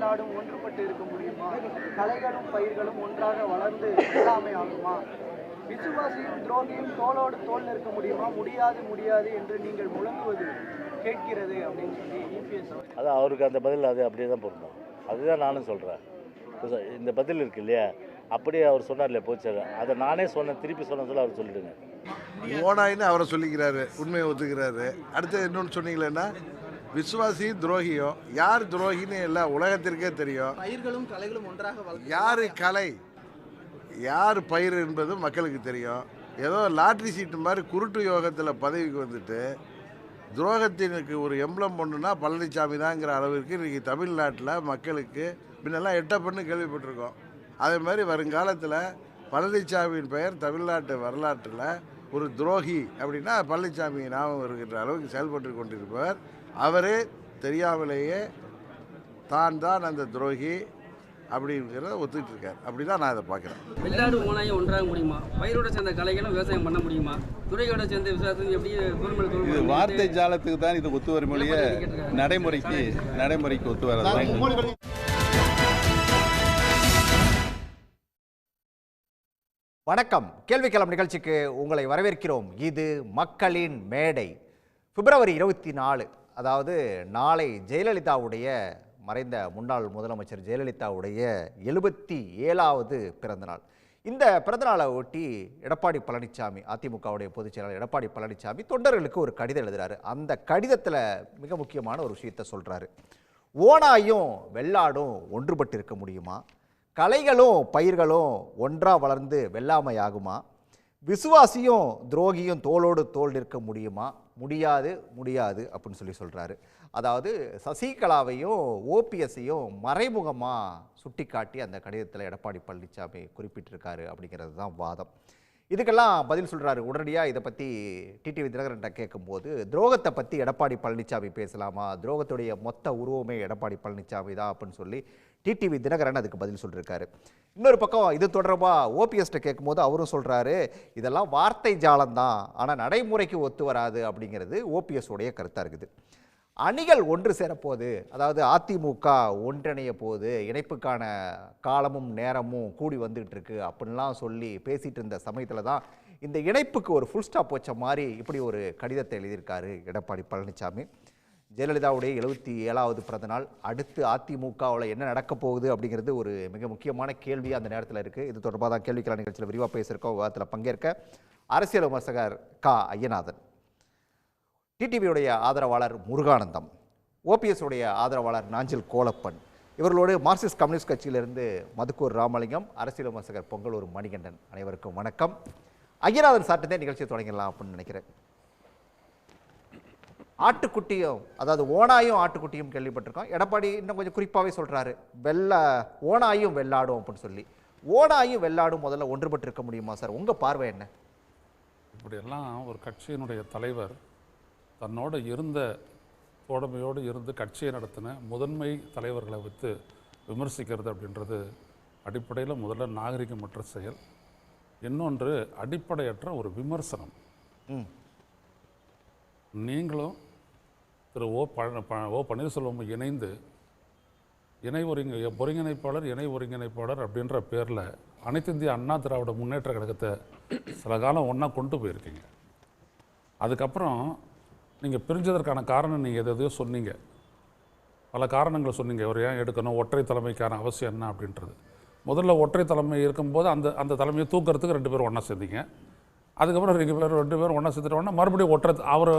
வெள்ளாடும் ஒன்றுபட்டு இருக்க முடியுமா? கலைகளும் பயிர்களும் ஒன்றாக வளர்ந்து எல்லாமே ஆகுமா? விசுவாசியும் துரோகியும் தோளோடு தோல் நிற்க முடியுமா? முடியாது முடியாது என்று நீங்கள் முழங்குவது கேட்கிறது அப்படின்னு சொல்லி இபிஎஸ் அதான் அவருக்கு அந்த பதில் அது அப்படியே தான் பொருந்தும். அதுதான் நானும் சொல்கிறேன். இந்த பதில் இருக்கு இல்லையா, அப்படியே அவர் சொன்னார் இல்லையா போச்சார், அதை நானே சொன்னேன், திருப்பி சொன்ன சொல்ல அவர் சொல்லிடுங்க. ஓனாயின்னு அவரை சொல்லிக்கிறாரு, உண்மையை ஒத்துக்கிறாரு. அடுத்து இன்னொன்று சொன்னீங்களேன்னா விசுவாசியும் துரோகியும், யார் துரோகின்னு எல்லாம் உலகத்திற்கே தெரியும். பயிர்களும் கலைகளும் ஒன்றாக யார் கலை யார் பயிர் என்பது மக்களுக்கு தெரியும். ஏதோ லாட்ரி சீட்டு மாதிரி குருட்டு யோகத்தில் பதவிக்கு வந்துட்டு துரோகத்தினுக்கு ஒரு எம்பளம் ஒன்றுனா பழனிசாமி தாங்கிற அளவிற்கு இன்றைக்கி தமிழ்நாட்டில் மக்களுக்கு முன்னெல்லாம் எட்டப்பண்ணு கேள்விப்பட்டிருக்கோம். அதே மாதிரி வருங்காலத்தில் பழனிசாமியின் பெயர் தமிழ்நாட்டு வரலாற்றில் ஒரு துரோகி அப்படின்னா பழனிசாமி ஞாபகம் இருக்கின்ற அளவுக்கு செயல்பட்டு கொண்டிருப்பவர். அவரே தெரியாமலேயே தான் அந்த துரோகி அப்படிங்கிறத ஒத்துக்கிட்டு இருக்கார். அப்படி தான் நான் அதை பார்க்குறேன். வெள்ளாடு ஓனாயும் ஒன்றாக முடியுமா? பயிரோட சேர்ந்த கலைகளும் விவசாயம் பண்ண முடியுமா? துறையோட சேர்ந்த விவசாயத்துக்கு எப்படி இது வார்த்தை ஜாலத்துக்கு தான் இது ஒத்து வரும் மொழியே, நடைமுறைக்கு ஒத்து வராது. வணக்கம். கேள்விக்களம் நிகழ்ச்சிக்கு உங்களை வரவேற்கிறோம். இது மக்களின் மேடை. பிப்ரவரி 24, அதாவது நாளை ஜெயலலிதாவுடைய மறைந்த முன்னாள் முதலமைச்சர் ஜெயலலிதாவுடைய 77வது பிறந்தநாள். இந்த பிறந்தநாளை ஒட்டி எடப்பாடி பழனிசாமி, அதிமுகவுடைய பொதுச் செயலாளர் எடப்பாடி பழனிசாமி தொண்டர்களுக்கு ஒரு கடிதம் எழுதுறாரு. அந்த கடிதத்தில் மிக முக்கியமான ஒரு விஷயத்தை சொல்கிறாரு. ஓனாயும் வெள்ளாடும் ஒன்றுபட்டு இருக்க முடியுமா? கலைகளும் பயிர்களும் ஒன்றாக வளர்ந்து வெள்ளாமையாகுமா? விசுவாசியும் துரோகியும் தோளோடு தோல் நிற்க முடியுமா? முடியாது முடியாது அப்படின்னு சொல்கிறாரு. அதாவது சசிகலாவையும் ஓபிஎஸ்ஸையும் மறைமுகமாக சுட்டி காட்டி அந்த கடிதத்தில் எடப்பாடி பழனிசாமி குறிப்பிட்டிருக்காரு அப்படிங்கிறது தான் வாதம். இதுக்கெல்லாம் பதில் சொல்கிறாரு. உடனடியாக இதை பற்றி டிடிவி தினகரன்ட்ட கேட்கும்போது, துரோகத்தை பற்றி எடப்பாடி பழனிசாமி பேசலாமா? துரோகத்துடைய மொத்த உருவமே எடப்பாடி பழனிசாமி தான் அப்படின்னு சொல்லி டிடிவி தினகரன் அதுக்கு பதில் சொல்லியிருக்காரு. இன்னொரு பக்கம் இது தொடர்பாக ஓபிஎஸ்ட்டை கேட்கும்போது அவரும் சொல்கிறாரு, இதெல்லாம் வார்த்தை ஜாலம்தான், ஆனால் நடைமுறைக்கு ஒத்து வராது அப்படிங்கிறது ஓபிஎஸ் உடைய கருத்தாக இருக்குது. அணிகள் ஒன்று சேரப்போகுது, அதாவது அதிமுக ஒன்றிணைய போது, இணைப்புக்கான காலமும் நேரமும் கூடி வந்துகிட்டு இருக்கு அப்படின்லாம் சொல்லி பேசிகிட்டு இருந்த சமயத்தில் தான் இந்த இணைப்புக்கு ஒரு ஃபுல் ஸ்டாப் வச்ச மாதிரி இப்படி ஒரு கடிதத்தை எழுதியிருக்காரு எடப்பாடி பழனிசாமி. ஜெயலலிதாவுடைய 77வது பிறந்தநாள், அடுத்து அதிமுகவில் என்ன நடக்க போகுது அப்படிங்கிறது ஒரு மிக முக்கியமான கேள்வி அந்த நேரத்தில் இருக்குது. இது தொடர்பாக தான் கேள்விக்களம் நிகழ்ச்சியில் விரிவாக பேசியிருக்கோம். விவாதத்தில் பங்கேற்க அரசியல் விமர்சகர் ஐயநாதன், டிடிவியுடைய ஆதரவாளர் முருகானந்தம், ஓபிஎஸ் உடைய ஆதரவாளர் நாஞ்சில் கோலப்பன், இவர்களோடு மார்க்சிஸ்ட் கம்யூனிஸ்ட் கட்சியிலிருந்து மதுக்கூர் ராமலிங்கம், அரசியல் விமர்சகர் பொங்கலூர் மணிகண்டன். அனைவருக்கும் வணக்கம். ஐயநாதன் சார்ட்டதே நிகழ்ச்சியை தொடங்கிடலாம் அப்படின்னு நினைக்கிறேன். ஆட்டுக்குட்டியும், அதாவது ஓனாயும் ஆட்டுக்குட்டியும் கேள்விப்பட்டிருக்கோம். எடப்பாடி இன்னும் கொஞ்சம் குறிப்பாகவே சொல்கிறாரு, ஓனாயும் வெள்ளாடும் அப்படின்னு சொல்லி. ஓனாயும் வெள்ளாடும் முதல்ல ஒன்றுபட்டு இருக்க முடியுமா சார்? உங்கள் பார்வை என்ன? இப்படியெல்லாம் ஒரு கட்சியினுடைய தலைவர் தன்னோடு இருந்த தோழமையோடு இருந்து கட்சியை நடத்தின முதன்மை தலைவர்களை வைத்து விமர்சிக்கிறது அப்படின்றது அடிப்படையில் முதல்ல நாகரிகமற்ற செயல். இன்னொன்று அடிப்படையற்ற ஒரு விமர்சனம். நீங்களும் திரு ஓ பன்னீர்செல்வம் இணைந்து இணை ஒருங்கிணைப்பாளர் அப்படின்ற பேரில் அனைத்து இந்திய அண்ணா திராவிட முன்னேற்ற கழகத்தை சில காலம் ஒன்றா கொண்டு போயிருக்கீங்க. அதுக்கப்புறம் நீங்கள் பிரிஞ்சதற்கான காரணம் நீங்கள் எதையோ சொன்னீங்க, பல காரணங்களை சொன்னீங்க. ஒரு ஏன் எடுக்கணும், ஒற்றை தலைமைக்கான அவசியம் என்ன அப்படின்றது. முதல்ல ஒற்றை தலைமை இருக்கும்போது அந்த தலைமையை தூக்கிறதுக்கு 2 பேரும் ஒன்றா சேர்ந்தீங்க. அதுக்கப்புறம் 2 பேரும் ஒன்றா சேர்த்துட்ட உடனே மறுபடியும் அவரை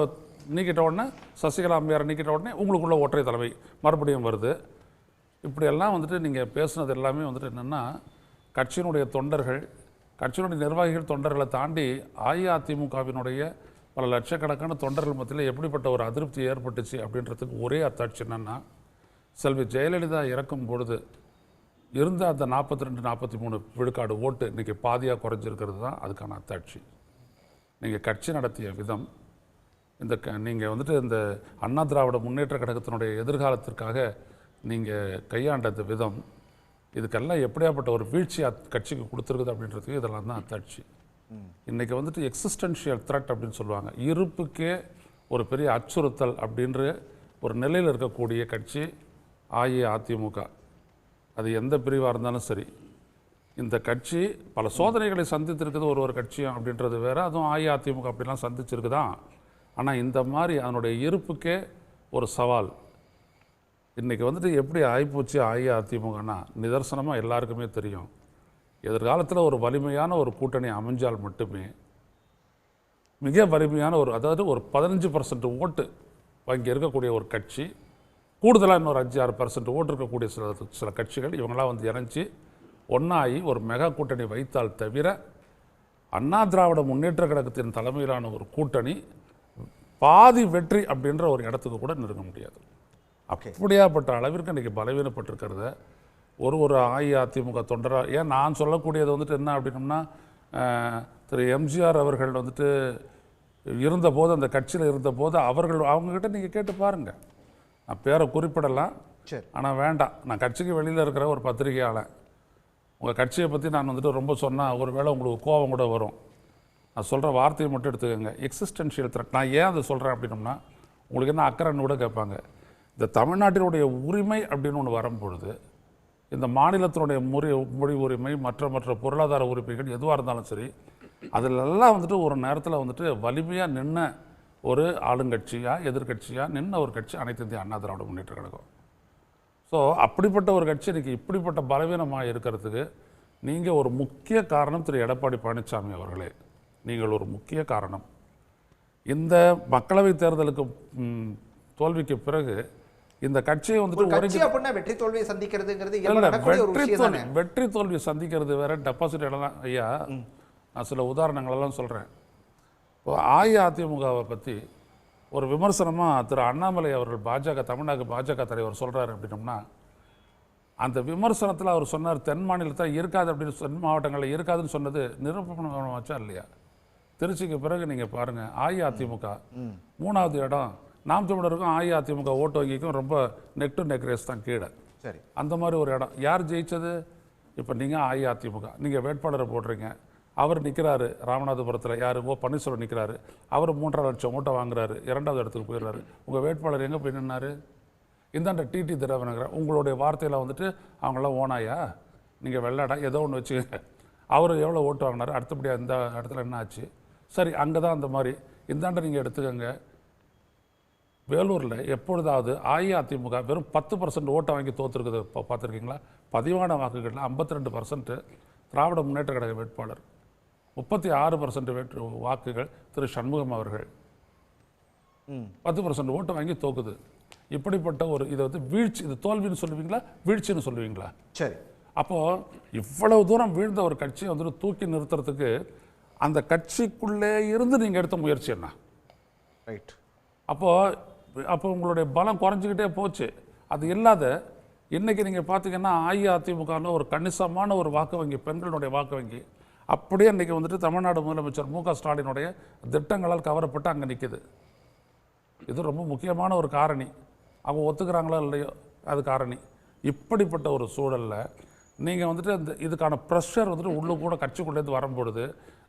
நீக்கிட்ட உடனே, சசிகலா அம்மையாரை நீக்கிட்ட உடனே உங்களுக்குள்ள ஒற்றை தலைமை மறுபடியும் வருது. இப்படியெல்லாம் நீங்கள் பேசுனது எல்லாமே என்னென்னா, கட்சியினுடைய தொண்டர்கள், கட்சியினுடைய நிர்வாகிகள் தொண்டர்களை தாண்டி அஇஅதிமுகவினுடைய பல லட்சக்கணக்கான தொண்டர்கள் மத்தியில் எப்படிப்பட்ட ஒரு அதிருப்தி ஏற்பட்டுச்சு அப்படின்றதுக்கு ஒரே அத்தாட்சி என்னென்னா, செல்வி ஜெயலலிதா இறக்கும் பொழுது இருந்த அந்த 42-43 விழுக்காடு ஓட்டு இன்றைக்கி பாதியாக குறைஞ்சிருக்கிறது தான் அதுக்கான அத்தாட்சி. நீங்கள் கட்சி நடத்திய விதம், நீங்கள் இந்த அண்ணா திராவிட முன்னேற்ற கழகத்தினுடைய எதிர்காலத்திற்காக நீங்கள் கையாண்ட விதம், இதுக்கெல்லாம் எப்படியாப்பட்ட ஒரு வீழ்ச்சி கட்சிக்கு கொடுத்துருக்குது அப்படின்றதுக்கு இதெல்லாம் தான் அத்தாட்சி. இன்றைக்கி எக்ஸிஸ்டென்ஷியல் த்ரெட் அப்படின்னு சொல்லுவாங்க, இருப்புக்கே ஒரு பெரிய அச்சுறுத்தல் அப்படின்ற ஒரு நிலையில் இருக்கக்கூடிய கட்சி அஇஅதிமுக. அது எந்த பிரிவாக இருந்தாலும் சரி, இந்த கட்சி பல சோதனைகளை சந்தித்திருக்குது ஒரு கட்சியும் அப்படின்றது வேற. அதுவும் அஇஅதிமுக அப்படிலாம் சந்திச்சிருக்குதான். ஆனால் இந்த மாதிரி அதனுடைய இருப்புக்கே ஒரு சவால். இன்றைக்கி வந்துட்டு எப்படி ஆகிப்போச்சு அஇஅதிமுகனா, நிதர்சனமாக எல்லாருக்குமே தெரியும். எதிர்காலத்தில் ஒரு வலிமையான ஒரு கூட்டணி அமைஞ்சால் மட்டுமே மிக வலிமையான அதாவது ஒரு 15% ஓட்டு வங்கி இருக்கக்கூடிய ஒரு கட்சி, கூடுதலாக இன்னொரு 5-6% ஓட்டு இருக்கக்கூடிய சில கட்சிகள் இவங்களாம் வந்து இணைஞ்சி ஒன்றாகி ஒரு மெகா கூட்டணி வைத்தால் தவிர அண்ணா திராவிட முன்னேற்ற கழகத்தின் தலைமையிலான ஒரு கூட்டணி பாதி வெற்றி அப்படின்ற ஒரு இடத்துக்கு கூட நெருங்க முடியாது. அப்படியாப்பட்ட அளவிற்கு இன்றைக்கி பலவீனப்பட்டிருக்கிறத ஒரு அஇஅதிமுக தொண்டராக, ஏன் நான் சொல்லக்கூடியது வந்துட்டு என்ன அப்படின்னம்னா, திரு எம்ஜிஆர் அவர்கள் வந்துட்டு இருந்தபோது, அந்த கட்சியில் இருந்தபோது அவங்கக்கிட்ட நீங்கள் கேட்டு பாருங்கள். நான் பேரை குறிப்பிடலாம், ஆனால் வேண்டாம். நான் கட்சிக்கு வெளியில் இருக்கிற ஒரு பத்திரிகையாளர். உங்கள் கட்சியை பற்றி நான் வந்துட்டு ரொம்ப சொன்னால் ஒருவேளை உங்களுக்கு கோபம் கூட வரும். நான் சொல்கிற வார்த்தையை மட்டும் எடுத்துக்கோங்க, எக்ஸிஸ்டென்ஷியல் த்ரெட். நான் ஏன் அதை சொல்கிறேன் அப்படின்னம்னா, உங்களுக்கு என்ன அக்கறைன்னு கூட கேட்பாங்க. இந்த தமிழ்நாட்டினுடைய உரிமை அப்படின்னு ஒன்று வரும்பொழுது, இந்த மாநிலத்தினுடைய மொழி உரிமை, மற்ற பொருளாதார உரிமைகள் எதுவாக இருந்தாலும் சரி, அதிலெல்லாம் வந்துட்டு ஒரு நேரத்தில் வந்துட்டு வலிமையாக நின்ன ஒரு ஆளுங்கட்சியாக எதிர்கட்சியாக நின்ன ஒரு கட்சி அனைத்து இந்திய அண்ணா திராவிட முன்னேற்ற கழகம். ஸோ அப்படிப்பட்ட ஒரு கட்சி இன்றைக்கி இப்படிப்பட்ட பலவீனமாக இருக்கிறதுக்கு நீங்கள் ஒரு முக்கிய காரணம் திரு எடப்பாடி பழனிசாமி அவர்களே. நீங்கள் ஒரு முக்கிய காரணம். இந்த மக்களவைத் தேர்தலுக்கு தோல்விக்கு பிறகு இந்த கட்சியை வந்துட்டு வெற்றி தோல்வியை சந்திக்கிறதுங்கிறது வெற்றி தோல்வியை சந்திக்கிறது வேற, டெபாசிட் எல்லாம். ஐயா, நான் சில உதாரணங்களெல்லாம் சொல்கிறேன். இப்போ அஇஅதிமுகவை பற்றி ஒரு விமர்சனமாக திரு அண்ணாமலை அவர்கள் தமிழ்நாடு பாஜக தலைவர் சொல்கிறார் அப்படின்னோம்னா, அந்த விமர்சனத்தில் அவர் சொன்னார் தென் மாநிலத்தில் இருக்காது அப்படின்னு, தென் மாவட்டங்களில் இருக்காதுன்னு சொன்னது நிரூபணம் வச்சா இல்லையா? திருச்சிக்கு பிறகு நீங்கள் பாருங்கள், அஇஅதிமுக 3வது இடம். நாம் தமிழருக்கும் அஇஅதிமுக ஓட்டு வங்கிக்கும் ரொம்ப நெக் டு நெக் ரேஸ் தான் கீழே. சரி, அந்த மாதிரி ஒரு இடம். யார் ஜெயித்தது? இப்போ நீங்கள் அஇஅதிமுக, நீங்கள் வேட்பாளரை போடுறீங்க, அவர் நிற்கிறாரு ராமநாதபுரத்தில், யார்? பன்னீர்செல்வம் நிற்கிறாரு. அவர் 3.5 லட்சம் ஓட்டை வாங்குறாரு, 2வது இடத்துக்கு போயிடுறாரு. உங்கள் வேட்பாளர் எங்கே போய் நின்னாரு? இந்தாண்ட டிடி திராவிடங்கிற உங்களுடைய வார்த்தையில் வந்துட்டு அவங்களாம் ஓனாயா, நீங்கள் வெள்ளாடா ஏதோ ஒன்று வச்சுக்கோங்க. அவர் எவ்வளோ ஓட்டு வாங்கினார், அடுத்தபடியாக இந்த இடத்துல என்ன ஆச்சு? சரி, அங்கே தான் அந்த மாதிரி. இந்தாண்ட நீங்கள் எடுத்துக்கோங்க, வேலூரில் எப்பொழுதாவது அஇஅதிமுக வெறும் 10% ஓட்டை வாங்கி தோற்றுருக்குது பார்த்துருக்கீங்களா? பதிவான வாக்குகளில் 52% திராவிட முன்னேற்ற கழக வேட்பாளர், 36% வாக்குகள் திரு சண்முகம் அவர்கள். 10% ஓட்டை வாங்கி தோக்குது. இப்படிப்பட்ட ஒரு இதை வந்து வீழ்ச்சி, இது தோல்வின்னு சொல்லுவீங்களா வீழ்ச்சின்னு சொல்லுவீங்களா? சரி, அப்போது இவ்வளவு தூரம் வீழ்ந்த ஒரு கட்சியை வந்துட்டு தூக்கி நிறுத்துறதுக்கு அந்த கட்சிக்குள்ளே இருந்து நீங்கள் எடுத்த முயற்சி என்ன? ரைட். அப்போ உங்களுடைய பலம் குறைஞ்சிக்கிட்டே போச்சு. அது இல்லாத இன்றைக்கி நீங்கள் பார்த்தீங்கன்னா அஇஅதிமுகவில் ஒரு கணிசமான ஒரு வாக்கு வங்கி, பெண்களுடைய வாக்கு வங்கி அப்படியே இன்றைக்கி வந்துட்டு தமிழ்நாடு முதலமைச்சர் மு க ஸ்டாலினுடைய திட்டங்களால் கவரப்பட்டு அங்கே நிற்குது. இது ரொம்ப முக்கியமான ஒரு காரணி. அவங்க ஒத்துக்கிறாங்களோ இல்லையோ, அது காரணி. இப்படிப்பட்ட ஒரு சூழலில் நீங்கள் வந்துட்டு இந்த இதுக்கான ப்ரெஷர் வந்துட்டு உள்ளே கூட கட்சிக்குள்ளேருந்து வரும்பொழுது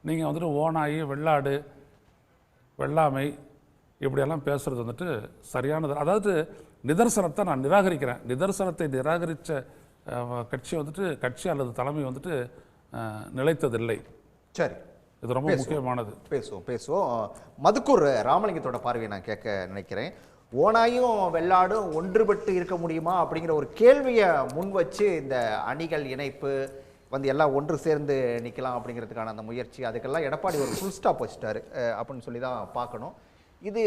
நீங்கள் வந்துட்டு ஓனாயி வெள்ளாடு வெள்ளாமை இப்படியெல்லாம் பேசுகிறது வந்துட்டு சரியானது. அதாவது நிதர்சனத்தை நான் நிராகரிக்கிறேன். நிதர்சனத்தை நிராகரித்த கட்சி வந்துட்டு கட்சி அல்லது தலைமை வந்துட்டு நிலைத்ததில்லை. சரி, இது ரொம்ப முக்கியமானது. பேசுவோம். மதுக்கூர் ராமலிங்கத்தோட பார்வையை நான் கேட்க நினைக்கிறேன். ஓனாயும் வெள்ளாடும் ஒன்றுபட்டு இருக்க முடியுமா அப்படிங்கிற ஒரு கேள்வியை முன் வச்சு இந்த அணிகள் இணைப்பு வந்து எல்லாம் ஒன்று சேர்ந்து நிற்கலாம் அப்படிங்கிறதுக்கான அந்த முயற்சி, அதுக்கெல்லாம் எடப்பாடி ஒரு ஃபுல் ஸ்டாப் வச்சுட்டாரு அப்படின்னு சொல்லி தான் பார்க்கணும். இது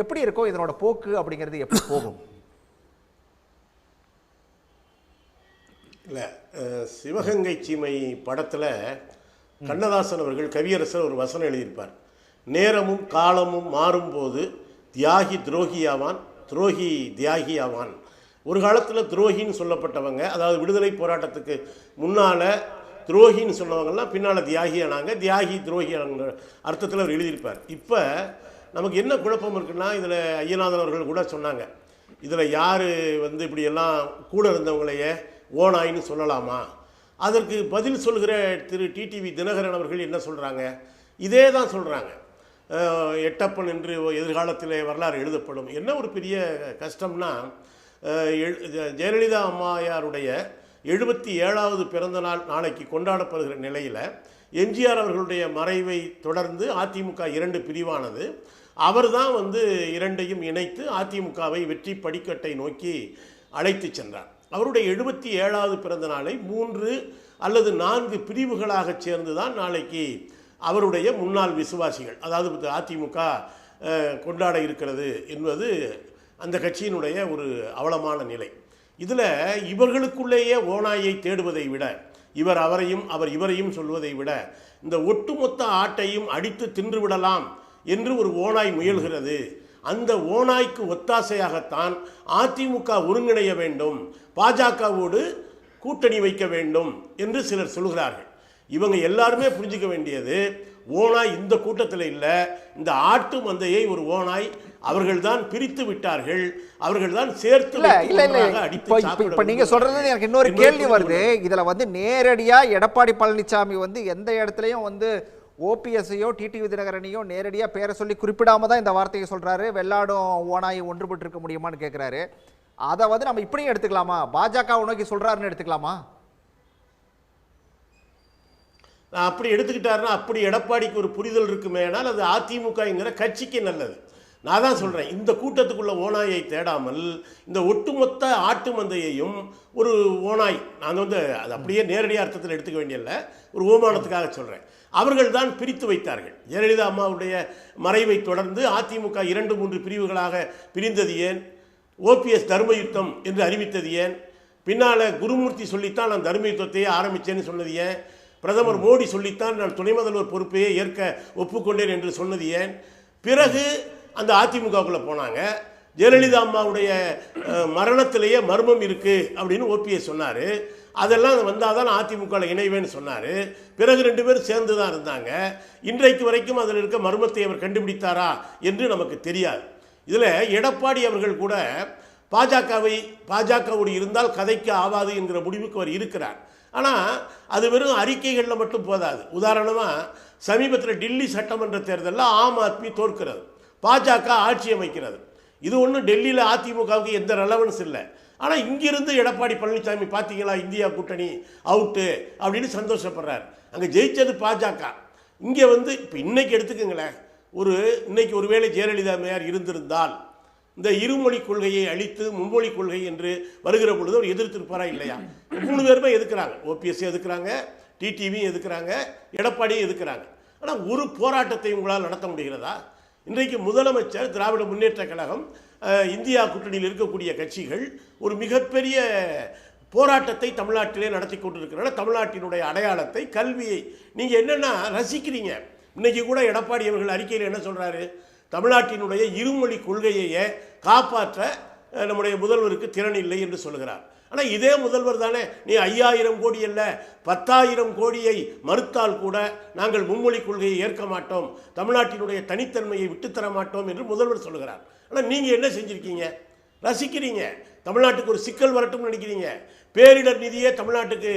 எப்படி இருக்கும், இதனோட போக்கு அப்படிங்கிறது எப்படி போகும்? இல்லை, சிவகங்கை சீமை படத்தில் கண்ணதாசன் அவர்கள் கவியரசர் ஒரு வசனம் எழுதியிருப்பார். நேரமும் காலமும் மாறும்போது தியாகி துரோகியாவான், துரோகி தியாகியாவான். ஒரு காலத்தில் துரோகின்னு சொல்லப்பட்டவங்க, அதாவது விடுதலை போராட்டத்துக்கு முன்னால் துரோகின்னு சொன்னவங்கலாம் பின்னால் தியாகியானாங்க, தியாகி துரோகியானாங்க அர்த்தத்தில் அவர் எழுதியிருப்பார். இப்போ நமக்கு என்ன குழப்பம் இருக்குன்னா, இதில் ஐயநாதன் அவர்கள் கூட சொன்னாங்க, இதில் யார் வந்து இப்படியெல்லாம் கூட இருந்தவங்களையே ஓனாயின்னு சொல்லலாமா? அதற்கு பதில் சொல்கிற திரு டிடிவி தினகரன் அவர்கள் என்ன சொல்கிறாங்க? இதே தான் சொல்கிறாங்க. எட்டப்பன் என்று எதிர்காலத்தில் வரலாறு எழுதப்படும். என்ன ஒரு பெரிய கஷ்டம்னா, ஜெயலலிதா அம்மையாருடைய 77வது பிறந்த நாள் நாளைக்கு கொண்டாடப்படுகிற நிலையில் எம்ஜிஆர் அவர்களுடைய மறைவை தொடர்ந்து அதிமுக 2 பிரிவானது. அவர் தான் வந்து இரண்டையும் இணைத்து அதிமுகவை வெற்றி படிக்கட்டை நோக்கி அழைத்து சென்றார். அவருடைய 77வது பிறந்த நாளை 3 அல்லது 4 பிரிவுகளாக சேர்ந்து தான் நாளைக்கு அவருடைய முன்னாள் விசுவாசிகள், அதாவது அதிமுக கொண்டாட இருக்கிறது என்பது அந்த கட்சியினுடைய ஒரு அவலமான நிலை. இதில் இவர்களுக்குள்ளேயே ஓநாயை தேடுவதை விட, இவர் அவரையும் அவர் இவரையும் சொல்வதை விட, இந்த ஒட்டுமொத்த ஆட்டையும் அடித்து தின்றுவிடலாம் என்று ஒரு ஓநாய் முயல்கிறது. அந்த ஓநாய்க்கு ஒத்தாசையாகத்தான் அதிமுக ஒருங்கிணைய வேண்டும், பாஜகவோடு கூட்டணி வைக்க வேண்டும் என்று சிலர் சொல்கிறார்கள். இவங்க எல்லாருமே புரிஞ்சுக்க வேண்டியது, ஓநாய் இந்த கூட்டத்தில் இல்லை, இந்த ஆட்டு மந்தையை ஒரு ஓநாய் அவர்கள்தான் பிரித்து விட்டார்கள், அவர்கள்தான் சேர்த்து. இப்ப நீங்க சொல்றது எனக்கு இன்னொரு கேள்வி வருது. இதுல வந்து நேரடியா எடப்பாடி பழனிசாமி வந்து எந்த இடத்துலயும் வந்து ஓபிஎஸ்ஐயோ டிடிவி தினகரனையோ நேரடியா பேரை சொல்லி குறிப்பிடாம தான் இந்த வார்த்தையை சொல்றாரு. வெள்ளாடும் ஓநாய் ஒன்றுபட்டு இருக்க முடியுமான்னு கேட்கிறாரு. அதை வந்து நம்ம இப்படியும் எடுத்துக்கலாமா? பாஜக நோக்கி சொல்றாருன்னு எடுத்துக்கலாமா? அப்படி எடுத்துக்கிட்டாருன்னா அப்படி எடப்பாடிக்கு ஒரு புரிதல் இருக்குமேனால் அது அதிமுகங்கிற கட்சிக்கு நல்லது. நான் தான் சொல்கிறேன், இந்த கூட்டத்துக்குள்ள ஓநாயை தேடாமல் இந்த ஒட்டுமொத்த ஆட்டு மந்தையையும் ஒரு ஓநாய், நான் வந்து அது அப்படியே நேரடியாக அர்த்தத்தில் எடுத்துக்க வேண்டியதில்லை, ஒரு ஓமானத்துக்காக சொல்கிறேன், அவர்கள் தான் பிரித்து வைத்தார்கள். ஜெயலலிதா அம்மாவுடைய மறைவை தொடர்ந்து அதிமுக 2-3 பிரிவுகளாக பிரிந்தது ஏன்? ஓபிஎஸ் தர்மயுத்தம் என்று அறிவித்தது ஏன்? பின்னால் குருமூர்த்தி சொல்லித்தான் நான் தர்மயுத்தத்தையே ஆரம்பித்தேன்னு சொன்னது ஏன்? பிரதமர் மோடி சொல்லித்தான் நான் துணை முதல்வர் பொறுப்பையே ஏற்க ஒப்புக்கொண்டேன் என்று சொன்னது ஏன்? பிறகு அந்த அதிமுகவுக்குள்ளே போனாங்க. ஜெயலலிதா அம்மாவுடைய மரணத்திலேயே மர்மம் இருக்குது அப்படின்னு ஓபிஎஸ் சொன்னார். அதெல்லாம் வந்தால் தான் அதிமுகவில் இணைவேன்னு சொன்னார். பிறகு 2 பேரும் சேர்ந்து தான் இருந்தாங்க. இன்றைக்கு வரைக்கும் அதில் இருக்க மர்மத்தை அவர் கண்டுபிடித்தாரா என்று நமக்கு தெரியாது. இதில் எடப்பாடி அவர்கள் கூட பாஜகவோடு இருந்தால் கதைக்கு ஆவாது என்கிற முடிவுக்கு அவர் இருக்கிறார். ஆனால் அது வெறும் அறிக்கைகளில் மட்டும் போதாது. உதாரணமாக சமீபத்தில் டில்லி சட்டமன்ற தேர்தலில் ஆம் ஆத்மி தோற்கிறது, பாஜக ஆட்சி அமைக்கிறது. இது ஒன்றும் டெல்லியில் அதிமுகவுக்கு எந்த ரெலவன்ஸ் இல்லை. ஆனால் இங்கிருந்து எடப்பாடி பழனிசாமி பார்த்தீங்களா இந்தியா கூட்டணி அவுட்டு அப்படின்னு சந்தோஷப்படுறார். அங்கே ஜெயிச்சது பாஜக. இங்கே வந்து இப்போ இன்னைக்கு எடுத்துக்கங்களேன், இன்னைக்கு ஒருவேளை ஜெயலலிதா அம்மையார் இருந்திருந்தால் இந்த இருமொழி கொள்கையை அழித்து மும்மொழி கொள்கை என்று வருகிற பொழுது அவர் எதிர்த்திருப்பாரா இல்லையா? 3 பேருமே எதுக்குறாங்க, ஓபிஎஸ் எதுக்குறாங்க, டிடிவியும் எதுக்குறாங்க, எடப்பாடியும் எதுக்குறாங்க. ஆனால் ஒரு போராட்டத்தை உங்களால் நடத்த முடிகிறதா? இன்றைக்கு முதலமைச்சர், திராவிட முன்னேற்ற கழகம், இந்தியா கூட்டணியில் இருக்கக்கூடிய கட்சிகள் ஒரு மிகப்பெரிய போராட்டத்தை தமிழ்நாட்டிலே நடத்தி கொண்டிருக்கிறனால தமிழ்நாட்டினுடைய அடையாளத்தை, கல்வியை நீங்கள் என்னென்னா ரசிக்கிறீங்க. இன்றைக்கி கூட எடப்பாடி அவர்கள் அறிக்கையில் என்ன சொல்கிறாரு? தமிழ்நாட்டினுடைய இருமொழி கொள்கையையே காப்பாற்ற நம்முடைய முதல்வருக்கு திறன் இல்லை என்று சொல்கிறார். ஆனால் இதே முதல்வர் தானே நீ 5000 கோடி அல்ல 10,000 கோடியை மறுத்தால் கூட நாங்கள் மும்மொழி கொள்கையை ஏற்க மாட்டோம், தமிழ்நாட்டினுடைய தனித்தன்மையை விட்டுத்தர மாட்டோம் என்று முதல்வர் சொல்கிறார். ஆனால் நீங்கள் என்ன செஞ்சுருக்கீங்க? ரசிக்கிறீங்க. தமிழ்நாட்டுக்கு ஒரு சிக்கல் வரட்டும்னு நினைக்கிறீங்க. பேரிடர் நிதியே தமிழ்நாட்டுக்கு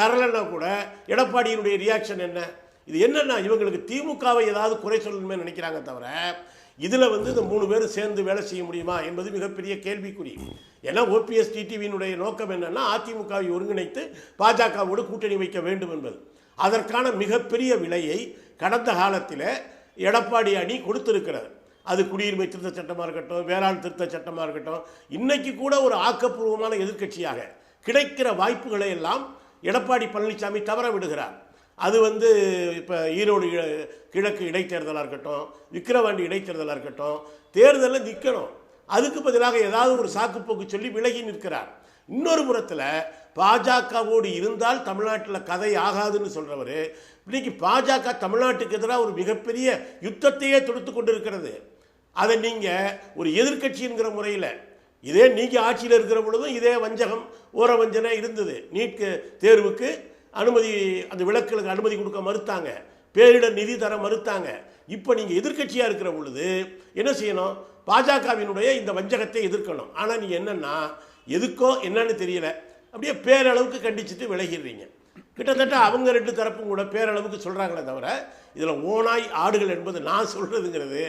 தரலைன்னா கூட எடப்பாடியினுடைய ரியாக்ஷன் என்ன? இது என்னன்னா இவங்களுக்கு திமுகவை ஏதாவது குறை சொல்லணுமே நினைக்கிறாங்க தவிர இதில் வந்து இந்த 3 பேரும் சேர்ந்து வேலை செய்ய முடியுமா என்பது மிகப்பெரிய கேள்விக்குறி. ஏன்னா ஓபிஎஸ் டிடிவியினுடைய நோக்கம் என்னன்னா அதிமுகவை ஒருங்கிணைத்து பாஜகவோடு கூட்டணி வைக்க வேண்டும் என்பது. அதற்கான மிகப்பெரிய விலையை கடந்த காலத்தில் எடப்பாடி அணி கொடுத்திருக்கிறது. அது குடியுரிமை திருத்த சட்டமாக இருக்கட்டும், வேளாண் திருத்த சட்டமாக இருக்கட்டும், இன்னைக்கு கூட ஒரு ஆக்கப்பூர்வமான எதிர்க்கட்சியாக கிடைக்கிற வாய்ப்புகளை எல்லாம் எடப்பாடி பழனிசாமி தவற விடுகிறார். அது வந்து இப்போ ஈரோடு கிழக்கு இடைத்தேர்தலாக இருக்கட்டும், விக்கிரவாண்டி இடைத்தேர்தலாக இருக்கட்டும், தேர்தலில் நிற்கணும், அதுக்கு பதிலாக ஏதாவது ஒரு சாக்குப்போக்கு சொல்லி விலகி நிற்கிறார். இன்னொரு புறத்தில் பாஜகவோடு இருந்தால் தமிழ்நாட்டில் கதை ஆகாதுன்னு சொல்கிறவர் இன்னைக்கு பாஜக தமிழ்நாட்டுக்கு எதிராக ஒரு மிகப்பெரிய யுத்தத்தையே தொடுத்து கொண்டிருக்கிறது. அதை நீங்கள் ஒரு எதிர்க்கட்சிங்கிற முறையில் இதே நீங்கள் ஆட்சியில் இருக்கிற பொழுதும் இதே வஞ்சகம் ஓர வஞ்சனை இருந்தது. நீட் தேர்வுக்கு அனுமதி, அந்த விலக்குகளுக்கு அனுமதி கொடுக்க மறுத்தாங்க, பேரிடர் நிதி தர மறுத்தாங்க. இப்போ நீங்கள் எதிர்க்கட்சியாக இருக்கிற பொழுது என்ன செய்யணும்? பாஜகவினுடைய இந்த வஞ்சகத்தை எதிர்க்கணும். ஆனால் நீங்கள் என்னென்னா எதுக்கோ என்னன்னு தெரியல, அப்படியே பேரளவுக்கு கண்டிச்சுட்டு விலகிடுறீங்க. கிட்டத்தட்ட அவங்க 2 தரப்பும் கூட பேரளவுக்கு சொல்கிறாங்களே தவிர இதில் ஓனாய் ஆடுகள் என்பது நான் சொல்கிறதுங்கிறது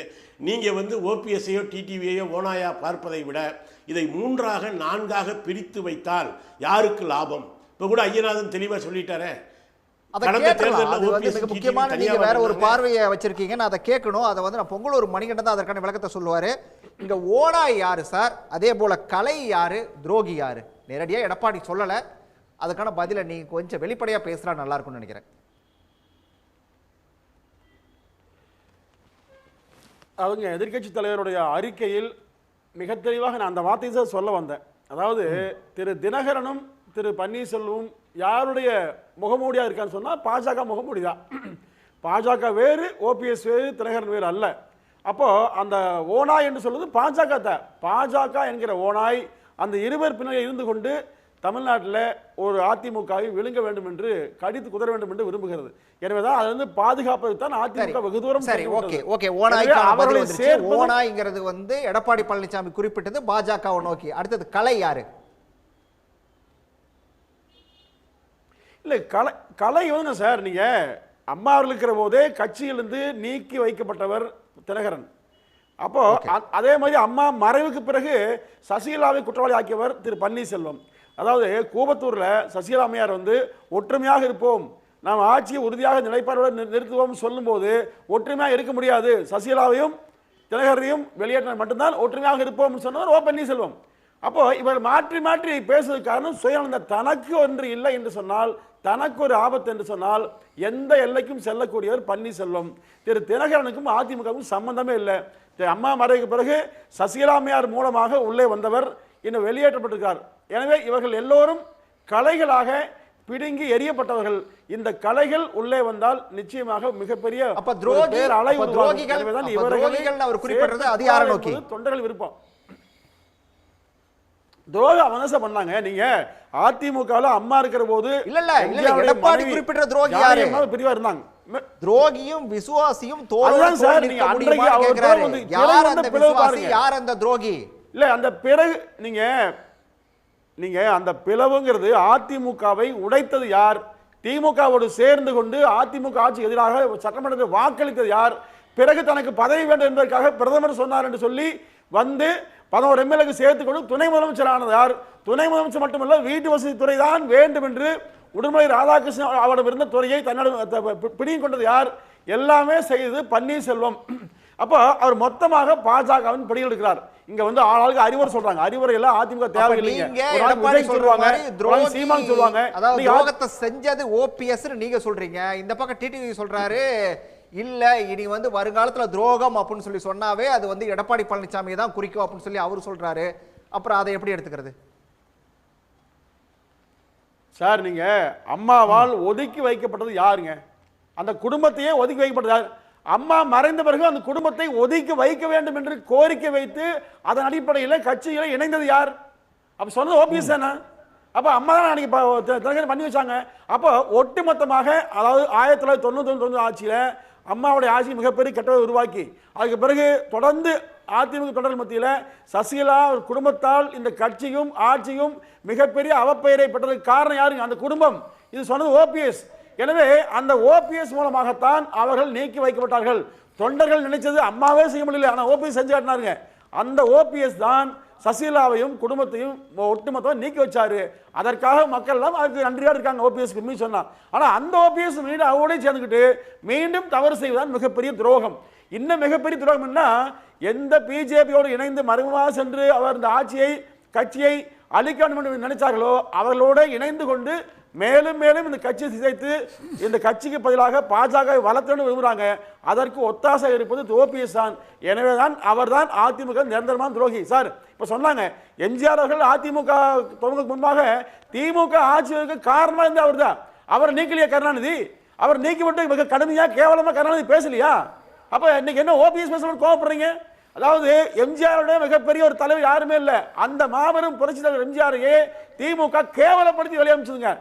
நீங்கள் வந்து ஓபிஎஸ்ஐயோ டிடிவியையோ ஓனாயாக பார்ப்பதை விட இதை 3ஆக 4ஆக பிரித்து வைத்தால் யாருக்கு லாபம்? இப்போ கூட ஐயநாதன் தெளிவாக சொல்லிட்டாரே. அதை கேட்கலாம். அது வந்து மிக முக்கியமான நீங்க வேற ஒரு பார்வையை வச்சிருக்கீங்க. நான் அதை கேட்கணும். அதை வந்து நான் பொங்கலூர் மணிகண்டன் தான் அதற்கான விளக்கத்தை சொல்லுவாரு. இங்க ஓனாய் யாரு சார், அதே போல கலை யாரு, துரோகி யாரு? நேரடியா எடப்பாடி சொல்லல. அதுக்கான பதிலை நீங்க கொஞ்சம் வெளிப்படையா பேசுறா நல்லா இருக்கும்னு நினைக்கிறேன். அவங்க எதிர்க்கட்சி தலைவருடைய அறிக்கையில் மிக தெளிவாக நான் அந்த வார்த்தையை தான் சொல்ல வந்தேன். அதாவது திரு தினகரனும் திரு பன்னீர்செல்வம் யாருடைய முகமூடியாக இருக்கான்னு சொன்னால் பாஜக முகமூடி தான். பாஜக வேறு, ஓபிஎஸ் வேறு, தினகரன் வேறு அல்ல. அப்போது அந்த ஓனாய் என்று சொல்வது பாஜக தான். பாஜக என்கிற ஓனாய் அந்த இருவர் பின்னணி இருந்து கொண்டு தமிழ்நாட்டில் ஒரு அதிமுகவை விழுங்க வேண்டும் என்று கடித்து குதற வேண்டும் என்று விரும்புகிறது. எனவே தான் அது வந்து பாதுகாப்பது தான் அதிமுக வெகு தூரம். சரி, ஓகே ஓகே. ஓனாய்க்கான பதில் வந்துருச்சு. ஓனாய்ங்கிறது வந்து எடப்பாடி பழனிசாமி குறிப்பிட்டது பாஜகவை நோக்கி. அடுத்தது கலை யாரு? இல்லை, கலை வந்து சார், நீங்கள் அம்மா அவர்கள் இருக்கிற போதே கட்சியிலிருந்து நீக்கி வைக்கப்பட்டவர் தினகரன். அப்போ அதே மாதிரி அம்மா மறைவுக்கு பிறகு சசிகலாவை குற்றவாளி ஆக்கியவர் திரு பன்னீர்செல்வம். அதாவது கூபத்தூரில் சசிகலா அம்மையார் வந்து ஒற்றுமையாக இருப்போம், நாம் ஆட்சியை உறுதியாக நிலைப்பாடுடன் நிறுத்துவோம் சொல்லும்போது ஒற்றுமையாக இருக்க முடியாது, சசிகலாவையும் தினகரனையும் வெளியேற்ற மட்டும்தான் ஒற்றுமையாக இருப்போம் சொன்னவர் ஓ பன்னீர்செல்வம். அப்போ இவர் மாற்றி மாற்றி பேசுவதற்கு காரணம் சுயநல. தனக்கு ஒன்று இல்லை என்று சொன்னால், தனக்கு ஒரு ஆபத்து என்று சொன்னால் எந்த எல்லைக்கும் செல்லக்கூடியவர் பன்னீர்செல்வம். திரு தினகரனுக்கும் அதிமுகவுக்கும் சம்பந்தமே இல்லை. அம்மா மறைவுக்கு பிறகு சசிகலாமையார் மூலமாக உள்ளே வந்தவர் இன்னும் வெளியேற்றப்பட்டிருக்கார். எனவே இவர்கள் எல்லோரும் கலைகளாக பிடுங்கி எரியப்பட்டவர்கள். இந்த கலைகள் உள்ளே வந்தால் நிச்சயமாக மிகப்பெரிய தொண்டர்கள் விருப்பம். துரோக அவனசம் பண்ணாங்க. நீங்க அதிமுகல அம்மா இருக்கிற போது எடப்பாடி குறிப்பிட்ட துரோகி யாரு? பிரிவா இருந்தாங்க. துரோகியும் விசுவாசியும் தோழரும் யார் அந்த விசுவாசி, யார் அந்த துரோகி? இல்ல அந்த பிறகு நீங்க அந்த பிளவுங்கிறது அதிமுகவை உடைத்தது யார்? திமுகவோடு சேர்ந்து கொண்டு அதிமுக ஆட்சிக்கு எதிராக சட்டமன்றத்தில் வாக்களித்தது யார்? பிறகு தனக்கு பதவி வேண்டும் என்பதற்காக பிரதமர் சொன்னார் என்று சொல்லி வந்து 11 எம்எல்ஏக்கு சேர்த்துக்கொண்டு துணை முதலமைச்சர் ஆனது யார்? துணை முதலமைச்சர் மட்டுமல்ல, வீட்டு வசதி துறை தான் வேண்டும் என்று உடுமலை ராதாகிருஷ்ணன் அவரிடம் இருந்த துறையை தன்னோட பிடியும் கொண்டது யார்? எல்லாமே செய்து பன்னீர்செல்வம். அப்போ அவர் மொத்தமாக பாஜகவின் பிடியில் இருக்கிறார். இங்க வந்து ஆளாளுக்கு அறிவுரை சொல்றாங்க. அறிவுரை எல்லாம் அதிமுக தேவையில்லைங்க சொல்லுவாங்க. அதாவது துரோகத்தை செஞ்சது ஓபிஎஸ் நீங்க சொல்றீங்க. இந்த பக்கம் டிடிவி சொல்றாரு இல்ல இனி வந்து வருங்காலத்துல துரோகம் அப்படின்னு சொல்லி சொன்னாவே அது வந்து எடப்பாடி பழனிசாமி தான் குறிக்கும் அப்படின்னு சொல்லி அவர் சொல்றாரு. அப்புறம் அதை எப்படி எடுத்துக்கிறது சார்? நீங்க அம்மாவால் ஒதுக்கி வைக்கப்பட்டது யாருங்க? அந்த குடும்பத்தையே ஒதுக்கி வைக்கப்பட்டது யார்? அம்மா மறைந்த பிறகு அந்த குடும்பத்தை ஒதுக்கி வைக்க வேண்டும் என்று கோரிக்கை வைத்து அதன் அடிப்படையில் கட்சிகளை இணைந்தது யார்? அப்ப சொன்னது ஓபிஎஸ் தானே. அப்போ அம்மா தான் அன்னைக்கு பண்ணி வச்சாங்க. அப்போ ஒட்டுமொத்தமாக அதாவது 1999 ஆட்சியில் அம்மாவுடைய ஆட்சி மிகப்பெரிய கெட்டதை உருவாக்கி அதுக்கு பிறகு தொடர்ந்து அதிமுக தொண்டர்கள் மத்தியில் சசிகலா குடும்பத்தால் இந்த கட்சியும் ஆட்சியும் மிகப்பெரிய அவப்பெயரை பெற்றதுக்கு காரணம் யாருங்க? அந்த குடும்பம். இது சொன்னது ஓபிஎஸ். எனவே அந்த ஓபிஎஸ் மூலமாகத்தான் அவர்கள் நீக்கி வைக்கப்பட்டார்கள். தொண்டர்கள் நினைச்சது அம்மாவே செய்ய முடியல, ஆனால் ஓபிஎஸ் செஞ்சு காட்டினாருங்க. அந்த ஓபிஎஸ் தான் சசிகலாவையும் குடும்பத்தையும் ஒட்டுமொத்தமாக நீக்கி வச்சாரு. அதற்காக மக்கள் எல்லாம் அதுக்கு நன்றியா இருக்காங்க ஓபிஎஸ் சொன்னா. ஆனால் அந்த ஓபிஎஸ் மீண்டும் அவரோட சேர்ந்துக்கிட்டு மீண்டும் தவறு செய்வதுதான் மிகப்பெரிய துரோகம். இன்னும் மிகப்பெரிய துரோகம் என்ன? எந்த பிஜேபியோடு இணைந்து மறைமுகமாக சென்று அவர் இந்த ஆட்சியை கட்சியை அழிக்க வேண்டும் என்று நினைச்சார்களோ அவர்களோடு இணைந்து கொண்டு மேலும் மேலும் இந்த கட்சியை சிதைத்து இந்த கட்சிக்கு பதிலாக பாஜகவை வளர்த்து விரும்புகிறாங்க. அதற்கு ஒத்தாசை இருப்பது ஓபிஎஸ் தான். எனவே தான் அவர் தான் அதிமுக நிரந்தரமான துரோகி. சார் இப்போ சொன்னாங்க எம்ஜிஆர் அவர்கள் அதிமுக தொடங்குவதற்கு முன்பாக திமுக ஆட்சிக்கு காரணமாக இருந்து அவர் தான். அவர் நீக்கலையா கருணாநிதி? அவர் நீக்கிவிட்டு மிக கடுமையாக கேவலமாக கருணாநிதி பேசலையா? அப்போ இன்னைக்கு என்ன ஓபிஎஸ் பேச கோவப்படுறீங்க? அதாவது எம்ஜிஆருடைய மிகப்பெரிய ஒரு தலைவர் யாருமே இல்லை. அந்த மாபெரும் புரட்சி தலைவர் எம்ஜிஆரையே திமுக கேவலப்படுத்தி வெளியமைச்சதுங்க.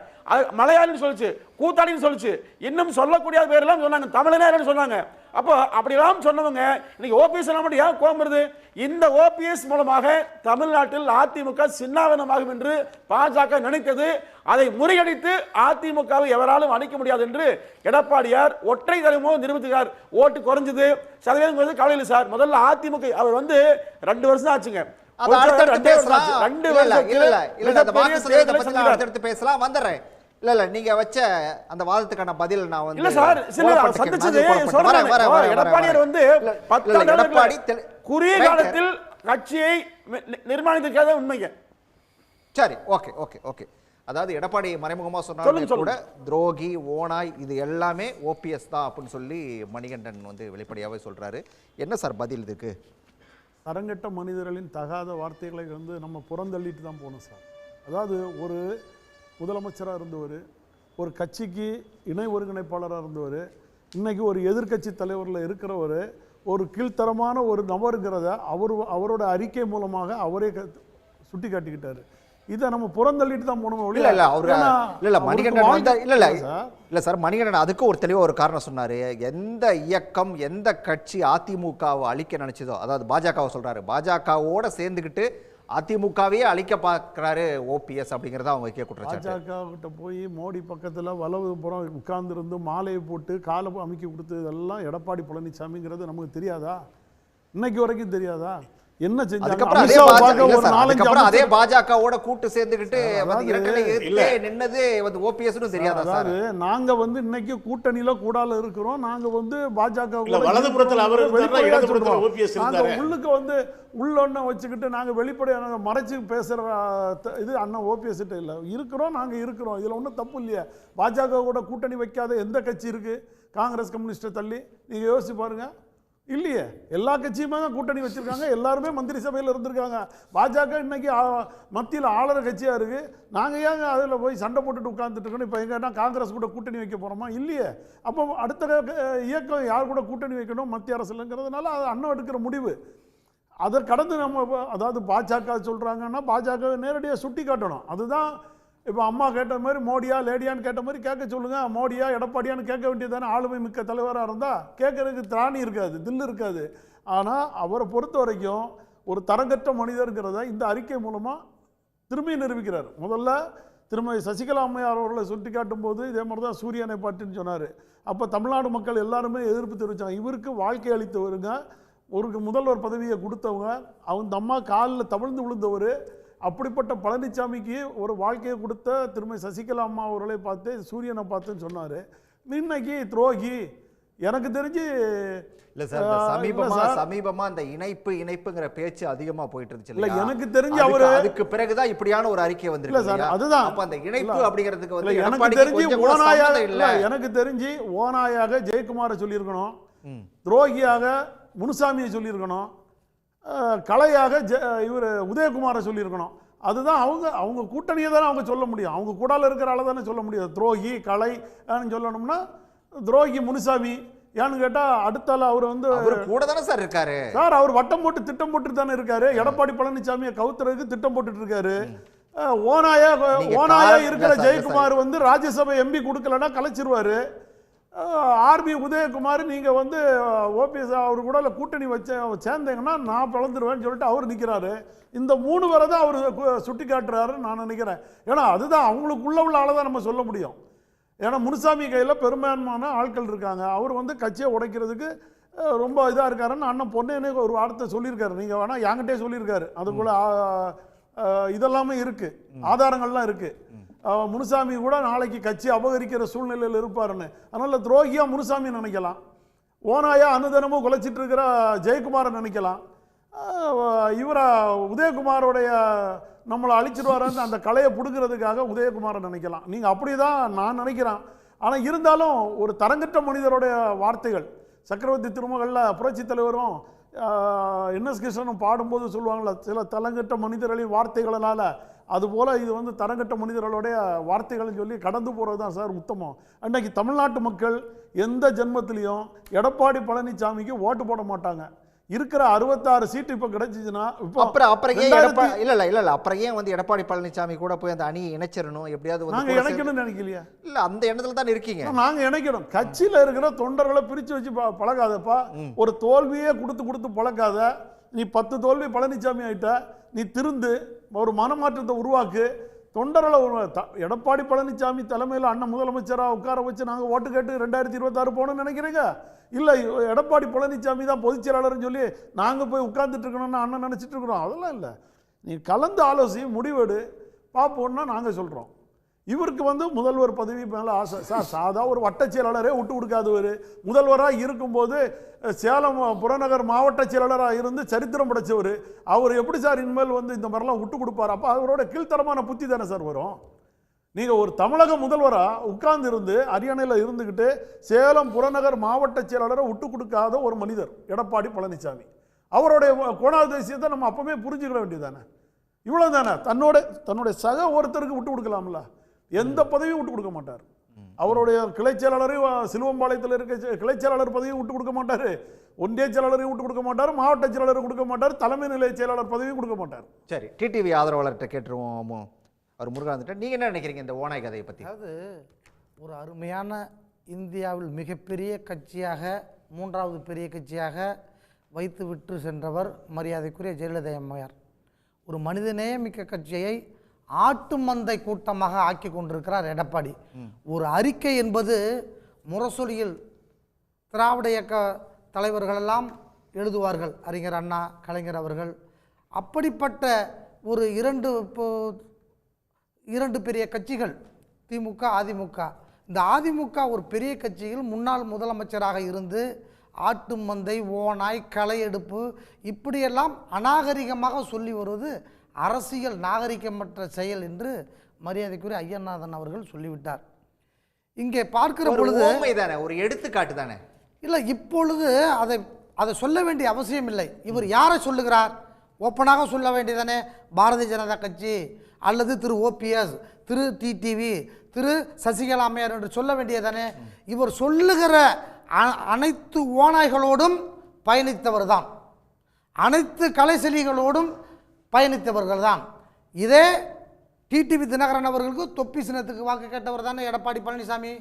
மலையாளின்னு சொல்லிச்சு, கூத்தாடின்னு சொல்லிச்சு, இன்னும் சொல்லக்கூடிய பேரெல்லாம் சொன்னாங்க, தமிழனே சொன்னாங்க. அப்போ அப்படிலாம் சொன்னவங்க இன்னைக்கு ஓபிஎஸ் மட்டும் ஏன் கோபப்படுது? இந்த ஓபிஎஸ் மூலமாக தமிழ்நாட்டில் அதிமுக சின்னாவனமாகும் என்று பாஜக நினைத்தது. அதை முறியடித்து அதிமுகவை எவராலும் அணைக்க முடியாது என்று எடப்பாடியார் ஒற்றை தலைமுறை நிரூபித்தார். ஓட்டு குறைஞ்சது, சதவீதம் கவலையில் சார். முதல்ல அதிமுக அவர் வந்து 2 வருஷம் ஆச்சுங்க. அதை அடுத்தடுத்து ரெண்டே பேசலாம். ரெண்டு இல்ல, இல்ல, வருஷத்துல இல்ல, இல்ல, இல்ல, அந்த மிகப்பெரிய வாக்கு சதவீதத்தை தேர்தலை பத்தி நான் சந்திக்கிறார். அடுத்தடுத்து பேசலாம், வந்துடுறேன். இல்ல இல்ல நீங்க வச்ச அந்த வாதத்துக்கான பதில் நான் வந்து இல்ல சார், சில கோலப்பட்டு சந்திச்சது கேட்கிறேன். நான் கோலப்பட்டு வரேன், வரேன், எடப்பாடியார் வந்து இல்ல, 10 இல்ல, ஆண்டுகளுக்கு எடப்பாடி குறுகிய Right. காலத்தில் கட்சியை நிர்மாணித்திருக்காத உண்மைங்க. சரி, ஓகே ஓகே ஓகே. அதாவது எடப்பாடி மறைமுகமா சொன்னாலும் சொல்லுங்க, கூட துரோகி, ஓனாய் இது எல்லாமே ஓபிஎஸ் தான் அப்படின்னு சொல்லி மணிகண்டன் வந்து வெளிப்படையாவே சொல்றாரு. என்ன சார் பதில் இதுக்கு? தரங்கட்ட மனிதர்களின் தகாத வார்த்தைகளை வந்து நம்ம புறந்தள்ளிட்டு தான் போகணும் சார். அதாவது ஒரு முதலமைச்சராக இருந்தவர், ஒரு கட்சிக்கு இணை ஒருங்கிணைப்பாளராக இருந்தவர், இன்னைக்கு ஒரு எதிர்க்கட்சி தலைவரில் இருக்கிறவர், ஒரு கீழ்த்தரமான ஒரு நபருங்கிறத அவரோட அறிக்கை மூலமாக அவரே சுட்டி காட்டிக்கிட்டாரு. இதை நம்ம புறந்தள்ளிட்டு தான் போகணும். இல்ல இல்ல அவரு இல்ல மணிகண்டன் வந்து இல்ல சார், மணிகண்டன் அதுக்கு ஒரு தெளிவா ஒரு காரணம் சொன்னாரு. எந்த இயக்கம் எந்த கட்சி அதிமுகவை அழிக்க நினைச்சதோ, அதாவது பாஜகவை சொல்றாரு, பாஜகவோட சேர்ந்துக்கிட்டு அதிமுகவே அழிக்க பார்க்கிறாரு ஓபிஎஸ் அப்படிங்கறத அவங்க வைக்க குற்றச்சாட்டு. பாஜக கிட்ட போய் மோடி பக்கத்துல வலது புறம் உட்கார்ந்து இருந்து மாலையை போட்டு காலை அமைக்கி கொடுத்ததெல்லாம் எடப்பாடி பழனிசாமிங்கிறது நமக்கு தெரியாதா? இன்னைக்கு வரைக்கும் தெரியாதா? என்ன செஞ்சாங்க? அதே பாஜகவோட கூட்டு சேர்ந்துக்கிட்டு நின்னது ஓபிஎஸ் தெரியாதா? அதாவது நாங்க வந்து இன்னைக்கு கூட்டணியில கூடால இருக்கிறோம். நாங்க வந்து பாஜக உள்ளுக்கு வந்து உள்ளொன்ன வச்சுக்கிட்டு நாங்க வெளிப்படையான மறைச்சு பேசுற இது அண்ணன் ஓபிஎஸ் கிட்ட இல்ல இருக்கிறோம். நாங்க இருக்கிறோம், இதுல ஒன்றும் தப்பு இல்லையா? பாஜக கூட கூட்டணி வைக்காத எந்த கட்சி இருக்கு? காங்கிரஸ் கம்யூனிஸ்ட் தள்ளி நீங்க யோசிச்சு பாருங்க. இல்லையே, எல்லா கட்சியுமே கூட்டணி வச்சிருக்காங்க, எல்லாருமே மந்திரி சபையில் இருந்திருக்காங்க. பாஜக இன்னைக்கு மத்தியில் ஆளுற கட்சியா இருக்கு. நாங்க ஏங்க அதில் போய் சண்டை போட்டுட்டு உட்கார்ந்துட்டு இருக்கோம்? இப்போ எங்கன்னா காங்கிரஸ் கூட கூட்டணி வைக்க போறோமா? இல்லையே. அப்போ அடுத்த இயக்கம் யார் கூட கூட்டணி வைக்கணும் மத்திய அரசுங்கிறதுனால அது அண்ணன் எடுக்கிற முடிவு. அதை கடந்து நம்ம அதாவது பாஜக சொல்றாங்கன்னா பாஜக நேரடியாக சுட்டி காட்டணும். அதுதான் இப்போ அம்மா கேட்ட மாதிரி மோடியா லேடியான்னு கேட்ட மாதிரி கேட்க சொல்லுங்க. மோடியா எடப்பாடியான்னு கேட்க வேண்டியதானே. ஆளுமை மிக்க தலைவராக இருந்தால் கேட்கறதுக்கு திராணி இருக்காது, தில்லு இருக்காது. ஆனால் அவரை பொறுத்த வரைக்கும் ஒரு தரங்கற்ற மனிதர்ங்கிறத இந்த அறிக்கை மூலமாக திரும்பி நிரூபிக்கிறார். முதல்ல திருமதி சசிகலா அம்மையார் அவர்களை சுட்டி காட்டும் போது இதே மாதிரி தான் சூரியனை பாட்டுன்னு சொன்னார். அப்போ தமிழ்நாடு மக்கள் எல்லாருமே எதிர்ப்பு தெரிவித்தாங்க. இவருக்கு வாழ்க்கை அளித்தவருங்க, ஒரு முதல்வர் பதவியை கொடுத்தவங்க, அவங்க அம்மா காலில் தவிழ்ந்து விழுந்தவர். அப்படிப்பட்ட பழனிசாமிக்கு ஒரு வாழ்க்கையை கொடுத்த திருமதி சசிகலா அம்மா அவர்களை பார்த்து சூரியனை பார்த்துன்னு சொன்னார். இன்னைக்கு துரோகி எனக்கு தெரிஞ்சு இல்ல சார், சமீபமா அந்த இணைப்புங்கிற பேச்சு அதிகமா போயிட்டு இருந்துச்சு. இல்ல எனக்கு தெரிஞ்சு அவரு அதுக்கு பிறகுதான் இப்படியான ஒரு அறிக்கை வந்திருக்கு. இல்ல சார், அதுதான் அப்ப அந்த இணைப்பு அப்படிங்கிறதுக்கு வந்து எனக்கு தெரிஞ்சு ஓனாயாக இல்ல, எனக்கு தெரிஞ்சு ஓனாயாக ஜெயக்குமாரை சொல்லியிருக்கணும், துரோகியாக முனுசாமியை சொல்லியிருக்கணும், கலையாக இவர் உதயகுமாரை சொல்லியிருக்கணும். அதுதான் அவங்க கூட்டணியை தானே அவங்க சொல்ல முடியும். அவங்க கூடால இருக்கிற ஆளை தானே சொல்ல முடியாது. துரோகி கலை சொல்லணும்னா துரோகி முனுசாமி ஏன்னு கேட்டா அடுத்தால அவர் வந்து கூட தானே சார் இருக்காரு. சார் அவர் வட்டம் போட்டு திட்டம் போட்டு தானே இருக்காரு. எடப்பாடி பழனிசாமியை கவுத்துறதுக்கு திட்டம் போட்டுட்டு இருக்காரு. ஓனாயா இருக்கிற ஜெயக்குமார் வந்து ராஜ்யசபை எம்பி கொடுக்கலன்னா கலைச்சிருவாரு. ஆர்பி உதயகுமார் நீங்கள் வந்து ஓபிஎஸ் அவர் கூட கூட்டணி சேர்ந்தீங்கன்னா நான் பிளந்துருவேன்னு சொல்லிட்டு அவர் நிற்கிறாரு. இந்த 3 பேரை தான் அவர் சுட்டி காட்டுறாருன்னு நான் நினைக்கிறேன். ஏன்னா அதுதான் அவங்களுக்குள்ள உள்ள ஆளை தான் நம்ம சொல்ல முடியும். ஏன்னா முனுசாமி கையில் பெரும்பான்மையான ஆட்கள் இருக்காங்க. அவர் வந்து கட்சியை உடைக்கிறதுக்கு ரொம்ப இதாக இருக்காருன்னு அண்ணன் பொன்னேனே ஒரு வார்த்தை சொல்லியிருக்காரு. நீங்கள் வேணால் என்கிட்டே சொல்லியிருக்காரு. அதுக்குள்ள இதெல்லாமே இருக்குது, ஆதாரங்கள்லாம் இருக்குது. முனுசாமி கூட நாளைக்கு கட்சி அபகரிக்கிற சூழ்நிலையில் இருப்பாருன்னு. அதனால துரோகியா முனுசாமி நினைக்கலாம், ஓனாயா அனுதினமும் குலைச்சிட்டு இருக்கிற ஜெயக்குமாரை நினைக்கலாம், இவரா உதயகுமாரோடைய நம்மளை அழிச்சிடுவாருன்னு அந்த கலையை பிடுங்கிறதுக்காக உதயகுமாரை நினைக்கலாம். நீங்கள் அப்படி தான் நான் நினைக்கிறேன். ஆனால் இருந்தாலும் ஒரு தரங்கற்ற மனிதருடைய வார்த்தைகள் சக்கரவர்த்தி திருமகளில் புரட்சி தலைவரும் என்எஸ் கிருஷ்ணனும் பாடும்போது சொல்லுவாங்களா, சில தரங்கற்ற மனிதர்களின் வார்த்தைகளினால, அதுபோல் இது வந்து தரங்கட்ட மனிதர்களுடைய வார்த்தைகள்னு சொல்லி கடந்து போகிறது தான் சார் உத்தமம். அன்றைக்கி தமிழ்நாட்டு மக்கள் எந்த ஜென்மத்திலையும் எடப்பாடி பழனிசாமிக்கு ஓட்டு போட மாட்டாங்க. இருக்கிற 66 சீட்டு இப்போ கிடைச்சிச்சுன்னா அப்புறம் ஏன் இல்ல அப்புறம் ஏன் வந்து எடப்பாடி பழனிசாமி கூட போய் அந்த அணியை இணைச்சிடணும்? எப்படியாவது நாங்கள் இணைக்கணும்னு நினைக்கலையா? இல்லை, அந்த எண்ணத்தில் தான் இருக்கீங்க. நாங்கள் இணைக்கணும். கட்சியில் இருக்கிற தொண்டர்களை பிரித்து வச்சு பழகாதப்பா. ஒரு தோல்வியே கொடுத்து பழக்காத. நீ 10 தோல்வி பழனிசாமி ஆகிட்ட, நீ திருந்து ஒரு மனமாற்றத்தை உருவாக்கு. தொண்டர்களை எடப்பாடி பழனிசாமி தலைமையில் அண்ணன் முதலமைச்சராக உட்கார வச்சு நாங்கள் ஓட்டு கேட்டு 2026 போகணும்னு நினைக்கிறீங்க? இல்லை எடப்பாடி பழனிசாமி தான் பொதுச் செயலாளர்னு சொல்லி நாங்கள் போய் உட்கார்ந்துட்டு இருக்கணும்னு அண்ணன் நினச்சிட்டு இருக்கிறோம். அதெல்லாம் இல்லை. நீ கலந்து ஆலோசி முடிவெடு பார்ப்போம்னா நாங்கள் சொல்கிறோம். இவருக்கு முதல்வர் பதவி மேலே ஆசை சார். சாதா ஒரு வட்ட செயலாளரே விட்டு கொடுக்காதவர், முதல்வராக இருக்கும்போது சேலம் புறநகர் மாவட்ட செயலாளராக இருந்து சரித்திரம் படைச்சவர். அவர் எப்படி சார் இனிமேல் இந்த மாதிரிலாம் விட்டு கொடுப்பார்? அப்போ அவரோட கீழ்த்தரமான புத்தி தானே சார் வரும். நீங்கள் ஒரு தமிழக முதல்வராக உட்கார்ந்து இருந்து அரியணையில் இருந்துக்கிட்டு சேலம் புறநகர் மாவட்ட செயலாளரை விட்டு கொடுக்காத ஒரு மனிதர் எடப்பாடி பழனிசாமி. அவருடைய கோணாதிசயத்தை நம்ம அப்பவே புரிஞ்சுக்கிட வேண்டியதானே. இவ்வளோ தானே. தன்னுடைய சக ஒருத்தருக்கு விட்டு கொடுக்கலாம்ல. எந்த பதவியும் விட்டு கொடுக்க மாட்டார். அவருடைய கிளை செயலாளரையும் சிலுவம்பாளையத்தில் இருக்க கிளை செயலாளர் பதவியும் விட்டு கொடுக்க மாட்டார், ஒன்றிய செயலாளரையும் விட்டு கொடுக்க மாட்டார், மாவட்ட செயலாளரும் கொடுக்க மாட்டார், தலைமை நிலைய செயலாளர் பதவியும் கொடுக்க மாட்டார். சரி, டிடிவி ஆதரவாளர்கிட்ட கேட்டுருவோம். அவர் முருகானந்திட்ட நீங்கள் என்ன நினைக்கிறீங்க இந்த ஓனாய் கதையை பற்றி? அதாவது ஒரு அருமையான இந்தியாவில் மிகப்பெரிய கட்சியாக, மூன்றாவது பெரிய கட்சியாக வைத்து விட்டு சென்றவர் மரியாதைக்குரிய ஜெயலலிதா அம்மையார். ஒரு மனிதநேயமிக்க கட்சியை ஆட்டு மந்தை கூட்டமாக ஆக்கி கொண்டிருக்கிறார் எடப்பாடி. ஒரு அறிக்கை என்பது முரசொலியில் திராவிட இயக்க தலைவர்களெல்லாம் எழுதுவார்கள், அறிஞர் அண்ணா, கலைஞர் அவர்கள். அப்படிப்பட்ட ஒரு இரண்டு பெரிய கட்சிகள் திமுக, அதிமுக. இந்த அதிமுக ஒரு பெரிய கட்சியில் முன்னாள் முதலமைச்சராக இருந்து ஆட்டு மந்தை, ஓனாய், களை எடுப்பு இப்படியெல்லாம் அநாகரிகமாக சொல்லி வருவது அரசியல் நாகரிகமற்ற செயல் என்று மரியாதைக்குரிய ஐயநாதன் அவர்கள் சொல்லிவிட்டார். இங்கே பார்க்கிற பொழுது ஒரு எடுத்துக்காட்டு தானே. இல்லை, இப்பொழுது அதை சொல்ல வேண்டிய அவசியம் இல்லை. இவர் யாரை சொல்லுகிறார்? ஓப்பனாக சொல்ல வேண்டியதானே. பாரதிய ஜனதா கட்சி அல்லது திரு ஓபிஎஸ், திரு டிடிவி, திரு சசிகலா அம்மையார் என்று சொல்ல வேண்டியதானே. இவர் சொல்லுகிற அனைத்து ஓநாய்களோடும் பயணித்தவர் தான், அனைத்து கலைசெலிகளோடும் பயணித்தவர்கள் தான். இதே டிடிவி தினகரன் அவர்களுக்கு தொப்பி சின்னத்துக்கு வாக்கு கேட்டவர் தானே எடப்பாடி பழனிசாமி.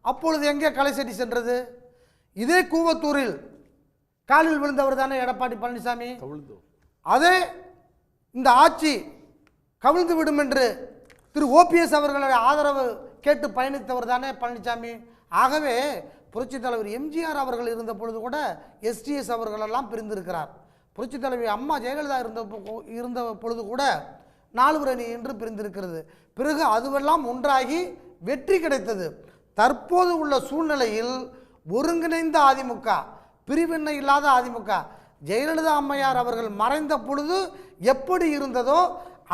அப்பொழுது எங்கே கலைசெடி சென்றது? இதே கூவத்தூரில் காலில் விழுந்தவர் தானே எடப்பாடி பழனிசாமி. அதே இந்த ஆட்சி கவிழ்ந்து விடும் என்று திரு ஓபிஎஸ் அவர்களுடைய ஆதரவு கேட்டு பயணித்தவர் தானே பழனிசாமி. ஆகவே புரட்சித் தலைவர் எம்ஜிஆர் அவர்கள் இருந்த பொழுது கூட எஸ்டிஎஸ் அவர்களெல்லாம் பிரிந்திருக்கிறார். புரட்சித் தலைவி அம்மா ஜெயலலிதா இருந்த பொழுது கூட நால்வர் அணி என்று பிரிந்திருக்கிறது. பிறகு அதுவெல்லாம் ஒன்றாகி வெற்றி கிடைத்தது. தற்போது உள்ள சூழ்நிலையில் ஒருங்கிணைந்த அதிமுக, பிரிவினை இல்லாத அதிமுக, ஜெயலலிதா அம்மையார் அவர்கள் மறைந்த பொழுது எப்படி இருந்ததோ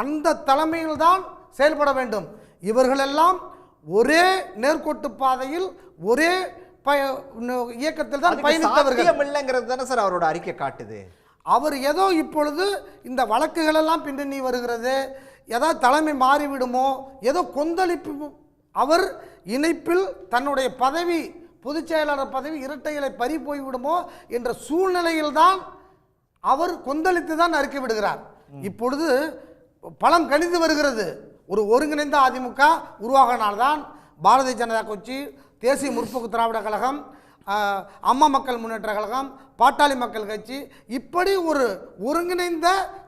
அந்த தலைமையில்தான் செயல்பட வேண்டும். இவர்களெல்லாம் ஒரே நேர்கோட்டு பாதையில் ஒரே இயக்கத்தில் தான் பயணித்தவர்கள் சார் அவரோட அறிக்கை காட்டுது. அவர் ஏதோ இப்பொழுது இந்த வழக்குகள் எல்லாம் பின்னணி வருகிறது, ஏதாவது தலைமை மாறிவிடுமோ, ஏதோ கொந்தளிப்பு, அவர் இணைப்பில் தன்னுடைய பதவி, பொதுச் செயலாளர் பதவி இரட்டை இலை பறி போய்விடுமோ என்ற சூழ்நிலையில் தான் அவர் கொந்தளித்து தான் அறிக்கை விடுகிறார். இப்பொழுது பலம் கணிந்து வருகிறது. ஒரு ஒருங்கிணைந்த அதிமுக உருவாகினால்தான் பாரதிய ஜனதா கட்சி, தேசிய முற்போக்கு திராவிட கழகம், அம்மா மக்கள் முன்னேற்ற கழகம், பாட்டாளி மக்கள் கட்சி, இப்படி ஒரு ஒருங்கிணைந்த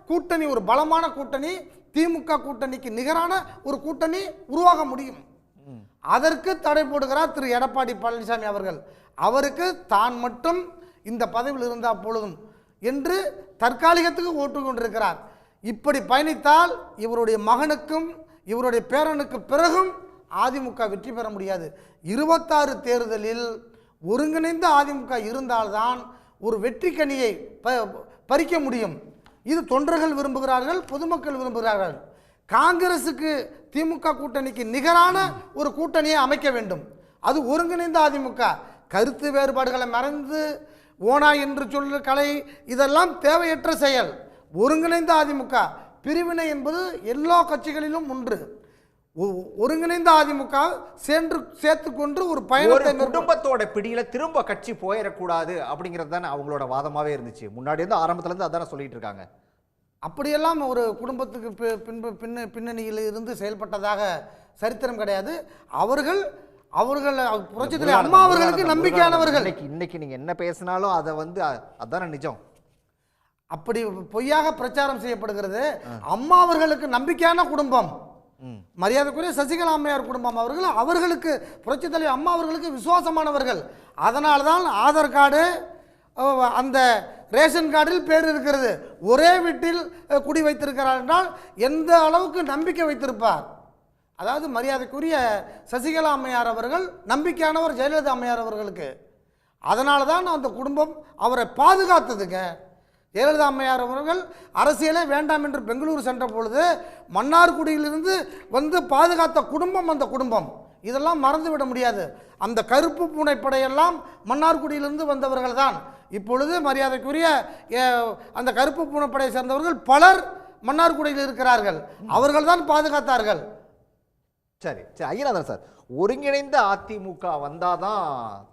கூட்டணி, ஒரு பலமான கூட்டணி, திமுக கூட்டணிக்கு நிகரான ஒரு கூட்டணி உருவாக முடியும். அதற்கு தடை போடுகிறார் திரு எடப்பாடி பழனிசாமி அவர்கள். அவருக்கு தான் மட்டும் இந்த பதவியில் இருந்தால் பொழுதும் என்று தற்காலிகத்துக்கு ஓட்டு கொண்டிருக்கிறார். இப்படி பயணித்தால் இவருடைய மகனுக்கும் இவருடைய பேரனுக்கு பிறகும் அதிமுக வெற்றி பெற முடியாது. 26 தேர்தலில் ஒருங்கிணைந்த அதிமுக இருந்தால்தான் ஒரு வெற்றி கனியை பறிக்க முடியும். இது தொண்டர்கள் விரும்புகிறார்கள், பொதுமக்கள் விரும்புகிறார்கள். காங்கிரசுக்கு திமுக கூட்டணிக்கு நிகரான ஒரு கூட்டணியை அமைக்க வேண்டும். அது ஒருங்கிணைந்த அதிமுக. கருத்து வேறுபாடுகளை மறந்து ஓனா என்று சொல்ற கலை இதெல்லாம் தேவையற்ற செயல். ஒருங்கிணைந்த அதிமுக, பிரிவினை என்பது எல்லா கட்சிகளிலும் ஒன்று. ஒருங்கிணைந்த அதிமுக சேர்த்துக்கொண்டு ஒரு பயணத்தை, குடும்பத்தோட பிடியில திரும்ப கட்சி போயிடக்கூடாது அப்படிங்கிறது தானே அவங்களோட வாதமாவே இருந்துச்சு. முன்னாடி இருந்து ஆரம்பத்துல இருந்து அதான சொல்லிட்டு இருக்காங்க. அப்படியெல்லாம் ஒரு குடும்பத்துக்கு பின்னணியில் இருந்து செயல்பட்டதாக சரித்திரம் கிடையாது. அவர்கள் புரட்சித் தலைவர் அம்மா அவர்களுக்கு நம்பிக்கையானவர்கள். இன்னைக்கு நீங்க என்ன பேசினாலும் அதை அதான நிஜம். அப்படி பொய்யாக பிரச்சாரம் செய்யப்படுகிறது. அம்மா அவர்களுக்கு நம்பிக்கையான குடும்பம். மரியாதைக்குரிய சசிகலா அம்மையார் குடும்பம் அவர்களுக்கு புரட்சித் தலைவர் அம்மா அவர்களுக்கு விசுவாசமானவர்கள். அதனால தான் ஆதார் கார்டு அந்த ரேஷன் கார்டில் பேர் இருக்கிறது. ஒரே வீட்டில் குடி வைத்திருக்கிறார் என்றால் எந்த அளவுக்கு நம்பிக்கை வைத்திருப்பார். அதாவது மரியாதைக்குரிய சசிகலா அம்மையார் அவர்கள் நம்பிக்கையானவர் ஜெயலலிதா அம்மையார் அவர்களுக்கு. அதனால தான் அந்த குடும்பம் அவரை பாதுகாத்ததுங்க. ஜெயலலிதா அம்மையார் அவர்கள் அரசியலே வேண்டாம் என்று பெங்களூர் சென்ற பொழுது மன்னார்குடியிலிருந்து வந்து பாதுகாத்த குடும்பம் அந்த குடும்பம். இதெல்லாம் மறந்துவிட முடியாது. அந்த கருப்பு பூனைப்படையெல்லாம் மன்னார்குடியிலிருந்து வந்தவர்கள் தான். இப்பொழுது மரியாதைக்குரிய அந்த கருப்பு பூனைப்படையை சேர்ந்தவர்கள் பலர் மன்னார்குடியில் இருக்கிறார்கள். அவர்கள் தான் பாதுகாத்தார்கள். சரி சரி ஐயநாதன் சார், ஒருங்கிணைந்த அதிமுக வந்தாதான்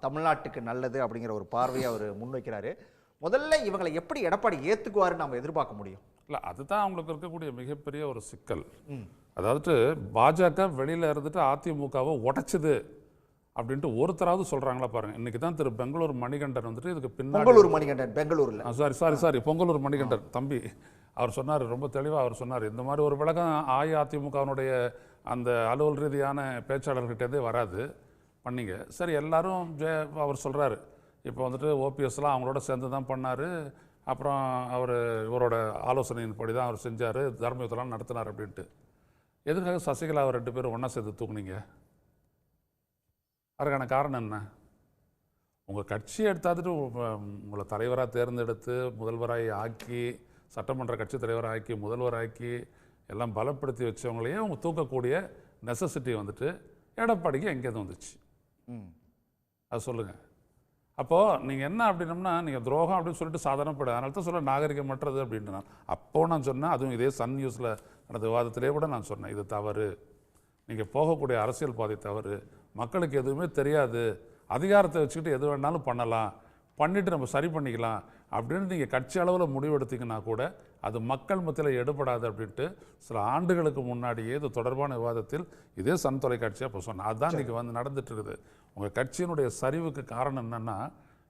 தமிழ்நாட்டுக்கு நல்லது அப்படிங்கிற ஒரு பார்வையை அவர் முன்வைக்கிறாரு. முதல்ல இவங்களை எப்படி எடப்பாடி ஏற்றுக்குவாருன்னு நம்ம எதிர்பார்க்க முடியும்? இல்லை, அதுதான் அவங்களுக்கு இருக்கக்கூடிய மிகப்பெரிய ஒரு சிக்கல். அதாவது பாஜக வெளியில் இருந்துட்டு அதிமுகவை உடைச்சது அப்படின்ட்டு ஒருத்தராவது சொல்கிறாங்களா பாருங்கள். இன்றைக்கி தான் திரு பெங்களூர் மணிகண்டன் வந்துட்டு இதுக்கு பின்னாடி பொங்கலூர் மணிகண்டன் பெங்களூரில் சாரி பொங்கலூர் மணிகண்டன் தம்பி அவர் சொன்னார், ரொம்ப தெளிவாக அவர் சொன்னார், இந்த மாதிரி ஒரு விளக்கம் அஇஅதிமுகவினுடைய அந்த அலுவல் ரீதியான பேச்சாளர்கிட்டே வராது பண்ணிங்க. சரி, எல்லாரும் அவர் சொல்கிறாரு இப்போ வந்துட்டு ஓபிஎஸ்லாம் அவங்களோட சேர்ந்து தான் பண்ணார், அப்புறம் அவர் இவரோட ஆலோசனையின்படி தான் அவர் செஞ்சார், தர்மயுத்தலாம் நடத்தினார் அப்படின்ட்டு. எதுக்காக சசிகலா அவர் 2 பேரும் ஒன்றா சேர்த்து தூக்குனீங்க? அதுக்கான காரணம் என்ன? உங்கள் கட்சியை எடுத்தாந்துட்டு உங்களை தலைவராக தேர்ந்தெடுத்து முதல்வராக ஆக்கி சட்டமன்ற கட்சி தலைவராக ஆக்கி முதல்வராக்கி எல்லாம் பலப்படுத்தி வச்சவங்களையே அவங்க தூக்கக்கூடிய நெசசிட்டி வந்துட்டு எடப்பாடிக்கு எங்கேருந்து வந்துச்சு? அது சொல்லுங்கள். அப்போது நீங்கள் என்ன அப்படின்னம்னா நீங்கள் துரோகம் அப்படின்னு சொல்லிட்டு சாதாரணப்படும். அதனால தான் சொல்ல நாகரிகமற்றது அப்படின்ட்டு அப்போது நான் சொன்னேன். அதுவும் இதே சன் நியூஸில் நடந்த விவாதத்திலே கூட நான் சொன்னேன், இது தவறு, நீங்கள் போகக்கூடிய அரசியல் பாதை தவறு, மக்களுக்கு எதுவுமே தெரியாது, அதிகாரத்தை வச்சுக்கிட்டு எது வேணாலும் பண்ணலாம், பண்ணிவிட்டு நம்ம சரி பண்ணிக்கலாம் அப்படின்னு நீங்கள் கட்சி அளவில் முடிவெடுத்தீங்கன்னா கூட அது மக்கள் மத்தியில் எடுபடாது அப்படின்ட்டு சில ஆண்டுகளுக்கு முன்னாடியே இது தொடர்பான விவாதத்தில் இதே சன் தொலைக்காட்சியாக இப்போ சொன்னேன். அதுதான் இன்றைக்கி வந்து நடந்துட்டு இருக்குது. உங்கள் கட்சியினுடைய சரிவுக்கு காரணம் என்னென்னா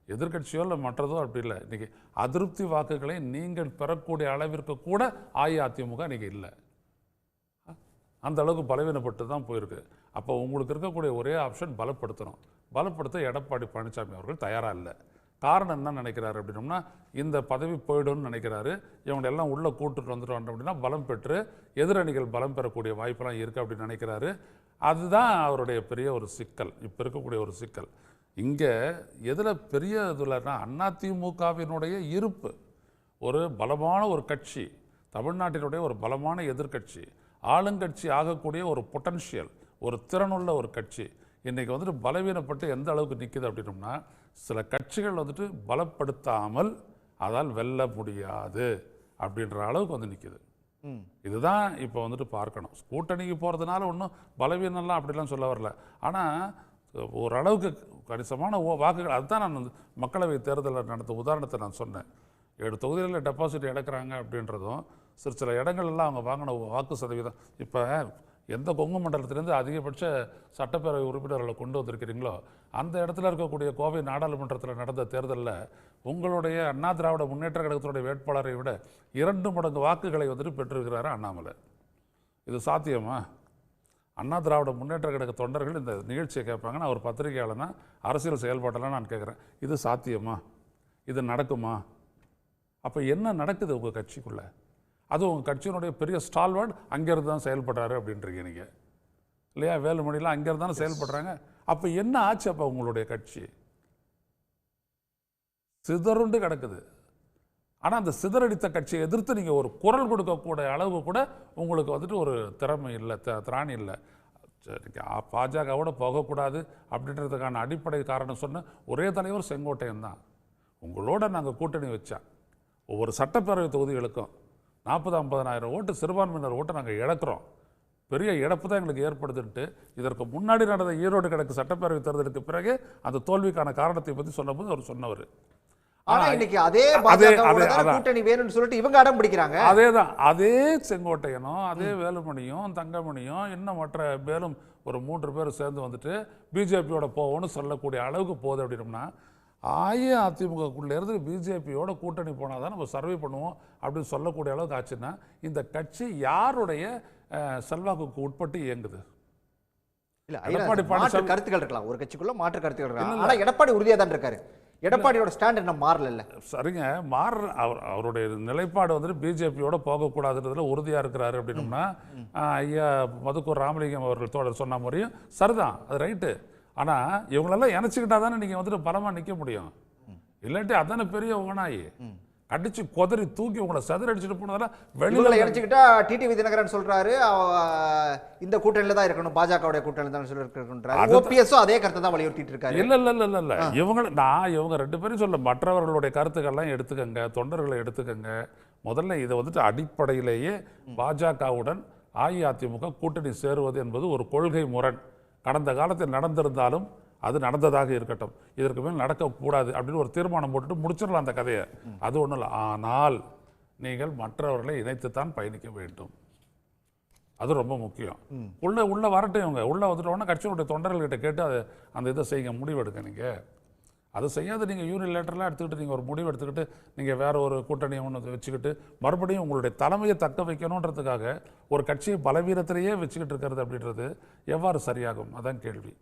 எதிர்கட்சியோ இல்லை மற்றதோ அப்படி இல்லை. இன்றைக்கி அதிருப்தி வாக்குகளை நீங்கள் பெறக்கூடிய அளவிற்கு கூட அஇஅதிமுக இன்றைக்கி இல்லை. அந்த அளவுக்கு பலவீனப்பட்டு தான் போயிருக்கு. அப்போ உங்களுக்கு இருக்கக்கூடிய ஒரே ஆப்ஷன் பலப்படுத்தணும். பலப்படுத்த எடப்பாடி பழனிசாமி அவர்கள் தயாராக இல்லை. காரணம் என்ன நினைக்கிறாரு அப்படின்னோம்னா, இந்த பதவி போய்டும்னு நினைக்கிறாரு. இவங்க எல்லாம் உள்ளே கூட்டுட்டு வந்துடுவாங்க அப்படின்னா பலம் பெற்று எதிரணிகள் பலம் பெறக்கூடிய வாய்ப்பெல்லாம் இருக்குது அப்படின்னு நினைக்கிறாரு. அதுதான் அவருடைய பெரிய ஒரு சிக்கல், இப்போ இருக்கக்கூடிய ஒரு சிக்கல். இங்கே எதில் பெரிய இதுலன்னா அதிமுகவினுடைய இருப்பு, ஒரு பலமான ஒரு கட்சி, தமிழ்நாட்டினுடைய ஒரு பலமான எதிர்கட்சி, ஆளுங்கட்சி ஆகக்கூடிய ஒரு பொட்டன்ஷியல், ஒரு திறனுள்ள ஒரு கட்சி இன்றைக்கி வந்துட்டு பலவீனப்பட்டு எந்த அளவுக்கு நிற்குது அப்படின்னோம்னா, சில கட்சிகள் வந்துட்டு பலப்படுத்தாமல் அதால் வெல்ல முடியாது அப்படின்ற அளவுக்கு வந்து நிற்குது. இதுதான் இப்போ வந்துட்டு பார்க்கணும். கூட்டணிக்கு போகிறதுனால ஒன்றும் பலவீனம்லாம் அப்படிலாம் சொல்ல வரல. ஆனால் ஓரளவுக்கு கணிசமான வாக்குகள், அதுதான் நான் வந்து மக்களவை தேர்தலில் நடந்த உதாரணத்தை நான் சொன்னேன். 7 தொகுதிகளில் டெபாசிட் இழக்கிறாங்க அப்படின்றதும் சில இடங்கள்லாம் அவங்க வாங்கின வாக்கு சதவீதம். இப்போ எந்த கொங்கு மண்டலத்திலேருந்து அதிகபட்ச சட்டப்பேரவை உறுப்பினர்களை கொண்டு வந்திருக்கிறீங்களோ அந்த இடத்துல இருக்கக்கூடிய கோவை நாடாளுமன்றத்தில் நடந்த தேர்தலில் உங்களுடைய அண்ணா திராவிட முன்னேற்ற கழகத்தினுடைய வேட்பாளரை விட 2 மடங்கு வாக்குகளை வந்துட்டு பெற்றிருக்கிறாரு அண்ணாமலை. இது சாத்தியமா? அண்ணா திராவிட முன்னேற்ற கழக தொண்டர்கள் இந்த நிகழ்ச்சியை கேட்பாங்க. நான் ஒரு பத்திரிகையாளனா அரசியல் செயல்பாட்டெல்லாம் நான் கேட்குறேன், இது சாத்தியமா? இது நடக்குமா? அப்போ என்ன நடக்குது உங்கள் கட்சிக்குள்ளே? அது உங்கள் கட்சியினுடைய பெரிய ஸ்டால்வார்ட் அங்கேருந்து தான் செயல்படுறாரு அப்படின்றீங்க நீங்கள் இல்லையா? வேலுமணிலாம் அங்கேருந்து தானே செயல்படுறாங்க. அப்போ என்ன ஆச்சு? அப்போ உங்களுடைய கட்சி சிதறுண்டு கிடக்குது. ஆனால் அந்த சிதறடித்த கட்சியை எதிர்த்து நீங்கள் ஒரு குரல் கொடுக்கக்கூடிய அளவு கூட உங்களுக்கு வந்துட்டு ஒரு திறமை இல்லை, திராணி இல்லை. பாஜகவோட போகக்கூடாது அப்படின்றதுக்கான அடிப்படை காரணம் சொன்ன ஒரே தலைவர் செங்கோட்டையன் தான். உங்களோட நாங்கள் கூட்டணி வச்சா ஒவ்வொரு சட்டப்பேரவை தொகுதிகளுக்கும் 40,000-50,000 ஓட்டு சிறுபான்மையினர் ஓட்டை நாங்கள் இழக்கிறோம், பெரிய இழப்பு தான் எங்களுக்கு ஏற்படுதுன்ட்டு இதற்கு முன்னாடி நடந்த ஈரோடு கிழக்கு சட்டப்பேரவை தேர்தலுக்கு பிறகு அந்த தோல்விக்கான காரணத்தை பற்றி சொன்னபோது அவர் சொன்னவர். அதே செங்கோட்டையனும் அதே வேலுமணியும் தங்கமணியும் இன்னும் மற்ற மேலும் ஒரு 3 பேர் சேர்ந்து வந்துட்டு பிஜேபியோட போவோன்னு சொல்லக்கூடிய அளவுக்கு போகுது அப்படின்னோம்னா, அஇஅதிமுகக்குள்ளேருந்து பிஜேபியோட கூட்டணி போனால் தான் நம்ம சர்வே பண்ணுவோம் அப்படின்னு சொல்லக்கூடிய அளவுக்கு ஆச்சுன்னா, இந்த கட்சி யாருடைய செல்வாக்குக்கு உட்பட்டு இயங்குது. இல்ல எடப்பாடி மாற்று பழனிசாமி கருத்துக்கள் இருக்கலாம், ஒரு கட்சிக்குள்ள மாற்று கருத்துக்கள் இருக்கலாம். ஆனா எடப்பாடி உறுதியா தான் இருக்காரு. எடப்பாடியோட ஸ்டாண்ட் என்ன மாறல. சரிங்க, அவருடைய நிலைப்பாடு வந்துட்டு பிஜேபியோட போகக்கூடாதுன்றதுல உறுதியா இருக்கிறாரு அப்படின்னோம்னா, ஐயா மதுக்கூர் ராமலிங்கம் அவர்கள் தோழர் சொன்ன மாதிரியும் சரிதான், அது ரைட்டு. ஆனா இவங்களெல்லாம் இணைச்சிக்கிட்டா தானே நீங்க வந்துட்டு பலமா நிக்க முடியும். இல்லாட்டி அதானே பெரிய ஓனாயி அடிச்சு கொதறி தூக்கி உங்களை செதறடிச்சுட்டு போனதெல்லாம் வெளியில இணைச்சிக்கிட்டா டிடிவி தினகரன் சொல்றாரு இந்த கூட்டணியில தான் இருக்கணும், பாஜகவுடைய கூட்டணியில தான் சொல்லிருக்காரு. ஓபிஎஸும் அதே கருத்தை தான் வலியுறுத்திட்டு இருக்காரு. இல்ல இவங்க ரெண்டு பேரும் சொல்ல, மற்றவர்களுடைய கருத்துக்கள்லாம் எடுத்துக்கங்க, தொண்டர்களை எடுத்துக்கங்க. முதல்ல இதை வந்துட்டு அடிப்படையிலேயே பாஜகவுடன் அஇஅதிமுக கூட்டணி சேருவது என்பது ஒரு கொள்கை முரண். கடந்த காலத்தில் நடந்திருந்தாலும் அது நடந்ததாக இருக்கட்டும், இதற்கு மேல் நடக்கக்கூடாது அப்படின்னு ஒரு தீர்மானம் போட்டுட்டு முடிச்சிடலாம் அந்த கதையை. அது ஒன்றும் இல்லை. ஆனால் நீங்கள் மற்றவர்களை இணைத்துத்தான் பயணிக்க வேண்டும், அது ரொம்ப முக்கியம். உள்ள வரட்டும், இவங்க உள்ள வந்துட்டோன்னா கட்சியினுடைய தொண்டர்கள்கிட்ட கேட்டு அதை அந்த இதை செய்யுங்க, முடிவெடுக்க. நீங்கள் அதை செய்யாத நீங்கள் யூனிலேட்டர்லாம் எடுத்துக்கிட்டு நீங்கள் ஒரு முடிவு எடுத்துக்கிட்டு நீங்கள் வேற ஒரு கூட்டணியை ஒன்று வச்சுக்கிட்டு மறுபடியும் உங்களுடைய தலைமையை தக்க வைக்கணுன்றதுக்காக ஒரு கட்சியை பலவீனத்திலேயே வச்சுக்கிட்டு இருக்கிறது அப்படின்றது எவ்வாறு சரியாகும்? அதான் கேள்வி.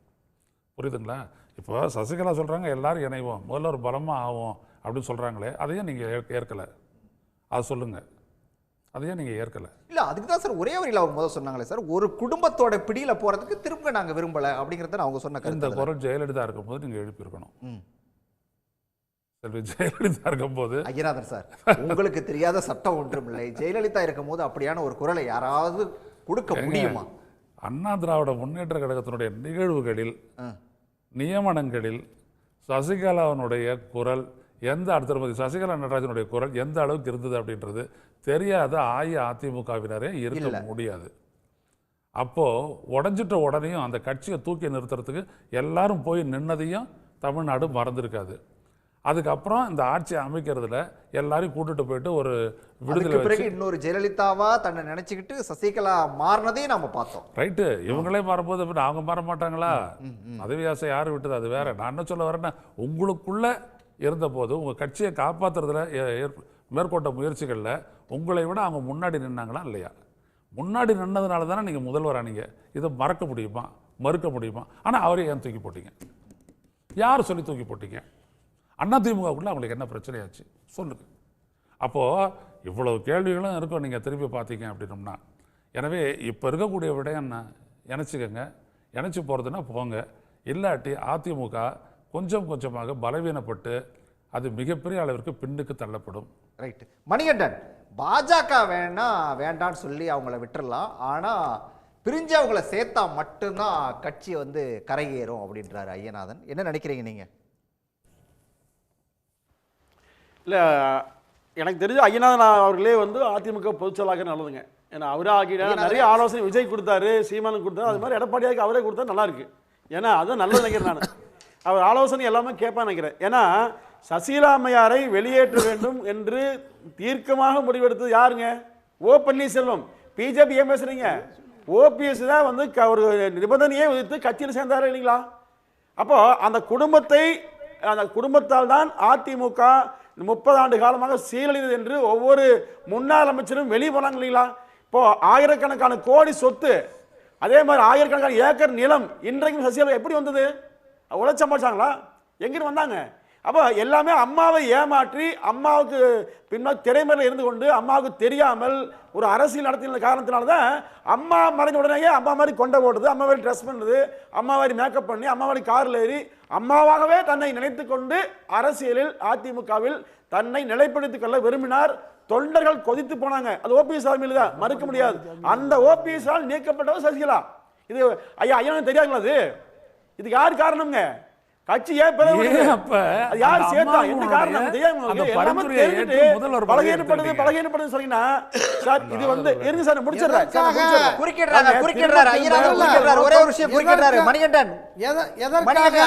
புரியுதுங்களா? இப்போ சசிகலா சொல்கிறாங்க எல்லாரும் இணைவோம், முதல்ல ஒரு பலமாக ஆகும் அப்படின்னு சொல்கிறாங்களே, அதையும் நீங்கள் ஏற்கலை. அதை சொல்லுங்கள், அதையும் நீங்கள் ஏற்கலை. இல்லை, அதுக்கு தான் சார் ஒரே வரியில் அவங்க முதல் சொன்னாங்களே சார், ஒரு குடும்பத்தோட பிடியில் போகிறதுக்கு திரும்ப நாங்கள் விரும்பலை அப்படிங்கிறத அவங்க சொன்ன இந்த குரல் ஜெயலலிதா இருக்கும்போது நீங்கள் எழுப்பியிருக்கணும். ஜெயலலிதா இருக்கும்போது ஐயநாதன் சார், உங்களுக்கு தெரியாத சட்டம் ஒன்றும் இல்லை. ஜெயலலிதா இருக்கும்போது அப்படியான ஒரு குரலை யாராவது கொடுக்க முடியுமா? அண்ணா திராவிட முன்னேற்ற கழகத்தினுடைய நிகழ்வுகளில், நியமனங்களில் சசிகலாவினுடைய குரல் திருமதி சசிகலா நடராஜனுடைய குரல் எந்த அளவுக்கு இருந்தது அப்படின்றது தெரியாத அஇஅதிமுகவினரே இருக்க முடியாது. அப்போ உடஞ்சிட்ட உடனேயும் அந்த கட்சியை தூக்கி நிறுத்துறதுக்கு எல்லாரும் போய் நின்னதையும் தமிழ்நாடு மறந்துருக்காது. அதுக்கப்புறம் இந்த ஆட்சியை அமைக்கிறதுல எல்லாரையும் கூட்டிட்டு போயிட்டு ஒரு விடுதலை பிறகு இன்னொரு ஜெயலலிதாவா தன்னை நினைச்சுக்கிட்டு சசிகலா மாறினதையும் நாம பார்த்தோம். ரைட்டு, இவங்களே மாறும்போது அவங்க மாற மாட்டாங்களா? பதவி ஆசை யாரு விட்டது, அது வேற. நான் என்ன சொல்ல வரேன்னா, உங்களுக்குள்ள இருந்த போது உங்க கட்சியை காப்பாற்றுறதுல மேற்கொண்ட முயற்சிகளில் உங்களை விட அவங்க முன்னாடி நின்னாங்களா இல்லையா? முன்னாடி நின்னதுனால தானே நீங்கள் முதல்வர் ஆனீங்க. இதை மறக்க முடியுமா, மறுக்க முடியுமா? ஆனால் அவரே ஏன் தூக்கி போட்டீங்க? யார் சொல்லி தூக்கி போட்டீங்க? அதிமுகக்குள்ள அவங்களுக்கு என்ன பிரச்சனையாச்சு சொல்லுங்க. அப்போது இவ்வளவு கேள்விகளும் இருக்கும் நீங்கள் திருப்பி பார்த்தீங்க அப்படின்னோம்னா. எனவே இப்போ இருக்கக்கூடிய விடயம் என்ன, இணைச்சிக்கங்க. இணைச்சி போகிறதுனா போங்க, இல்லாட்டி அதிமுக கொஞ்சம் கொஞ்சமாக பலவீனப்பட்டு அது மிகப்பெரிய அளவிற்கு பின்னுக்கு தள்ளப்படும். ரைட்டு. மணிகண்டன், பாஜக வேண்டான்னு சொல்லி அவங்கள விட்டுறலாம், ஆனால் பிரிஞ்சு அவங்கள சேர்த்தா மட்டும்தான் கட்சி கரையேறும் அப்படின்றாரு ஐயநாதன். என்ன நினைக்கிறீங்க நீங்கள்? இல்லை, எனக்கு தெரிஞ்ச ஐயநாதன் அவர்களே அதிமுக பொதுச்செயலாளர் நல்லதுங்க. ஏன்னா அவரே ஆகினா நிறைய ஆலோசனை விஜய் கொடுத்தாரு, சீமானுக்கு கொடுத்தாரு, அது மாதிரி எடப்பாடியாருக்கு அவரே கொடுத்தா நல்லா இருக்கு. ஏன்னா அதுதான் நல்லது நினைக்கிறேன் நான். அவர் ஆலோசனை எல்லாமே கேட்பான்னு நினைக்கிறேன். ஏன்னா சசிகலா அம்மையாரை வெளியேற்ற வேண்டும் என்று தீர்க்கமாக முடிவெடுத்தது யாருங்க? ஓ பன்னீர்செல்வம். பிஜேபி ஏன் பேசுறீங்க? ஓபிஎஸ் தான் ஒரு நிபந்தனையை விதித்து கட்சியில் சேர்ந்தாரு இல்லைங்களா? அப்போ அந்த குடும்பத்தால் தான் அதிமுக 30 ஆண்டு காலமாக சீரழிந்தது என்று ஒவ்வொரு முன்னாள் அமைச்சரும் வெளியே போனாங்க இல்லைங்களா? இப்போ ஆயிரக்கணக்கான கோடி சொத்து, அதே மாதிரி ஆயிரக்கணக்கான ஏக்கர் நிலம் இன்றைக்கும் சசிகலா எப்படி வந்தது? உழைச்சமாச்சாங்களா? எங்கிட்டு வந்தாங்க? அப்போ எல்லாமே அம்மாவை ஏமாற்றி அம்மாவுக்கு பின்னால் திரைமறையில் இருந்து கொண்டு அம்மாவுக்கு தெரியாமல் ஒரு அரசியல் நடத்தின காரணத்தினால தான் அம்மா மறைஞ்ச உடனேயே அம்மா மாதிரி கொண்டை போடுறது, அம்மா மாதிரி ட்ரெஸ் பண்ணுறது, அம்மா மாதிரி மேக்கப் பண்ணி, அம்மா மாதிரி காரில் ஏறி அம்மாவாகவே தன்னை நினைத்து கொண்டு அரசியலில் அதிமுகவில் தன்னை நிலைப்படுத்திக் கொள்ள விரும்பினார். தொண்டர்கள் கொதித்து போனாங்க. அது ஓபிஎஸ் ஆர்மியில் தான், மறுக்க முடியாது. அந்த ஓபிஎஸ் ஆல் நீக்கப்பட்டவர் சசிகலா. இது ஐயா தெரியாதுங்களா? அது இதுக்கு யார் காரணம்ங்க? கட்சி ஏன் யார் சேர்த்தா? என்ன காரணம்? பலகீனப்படுது சொன்னீங்கன்னா சார், இது இருங்க சார், முடிச்சிடுறேன். ஒரே ஒரு விஷயம் குறுக்கிடுறாரு மணிகண்டன்.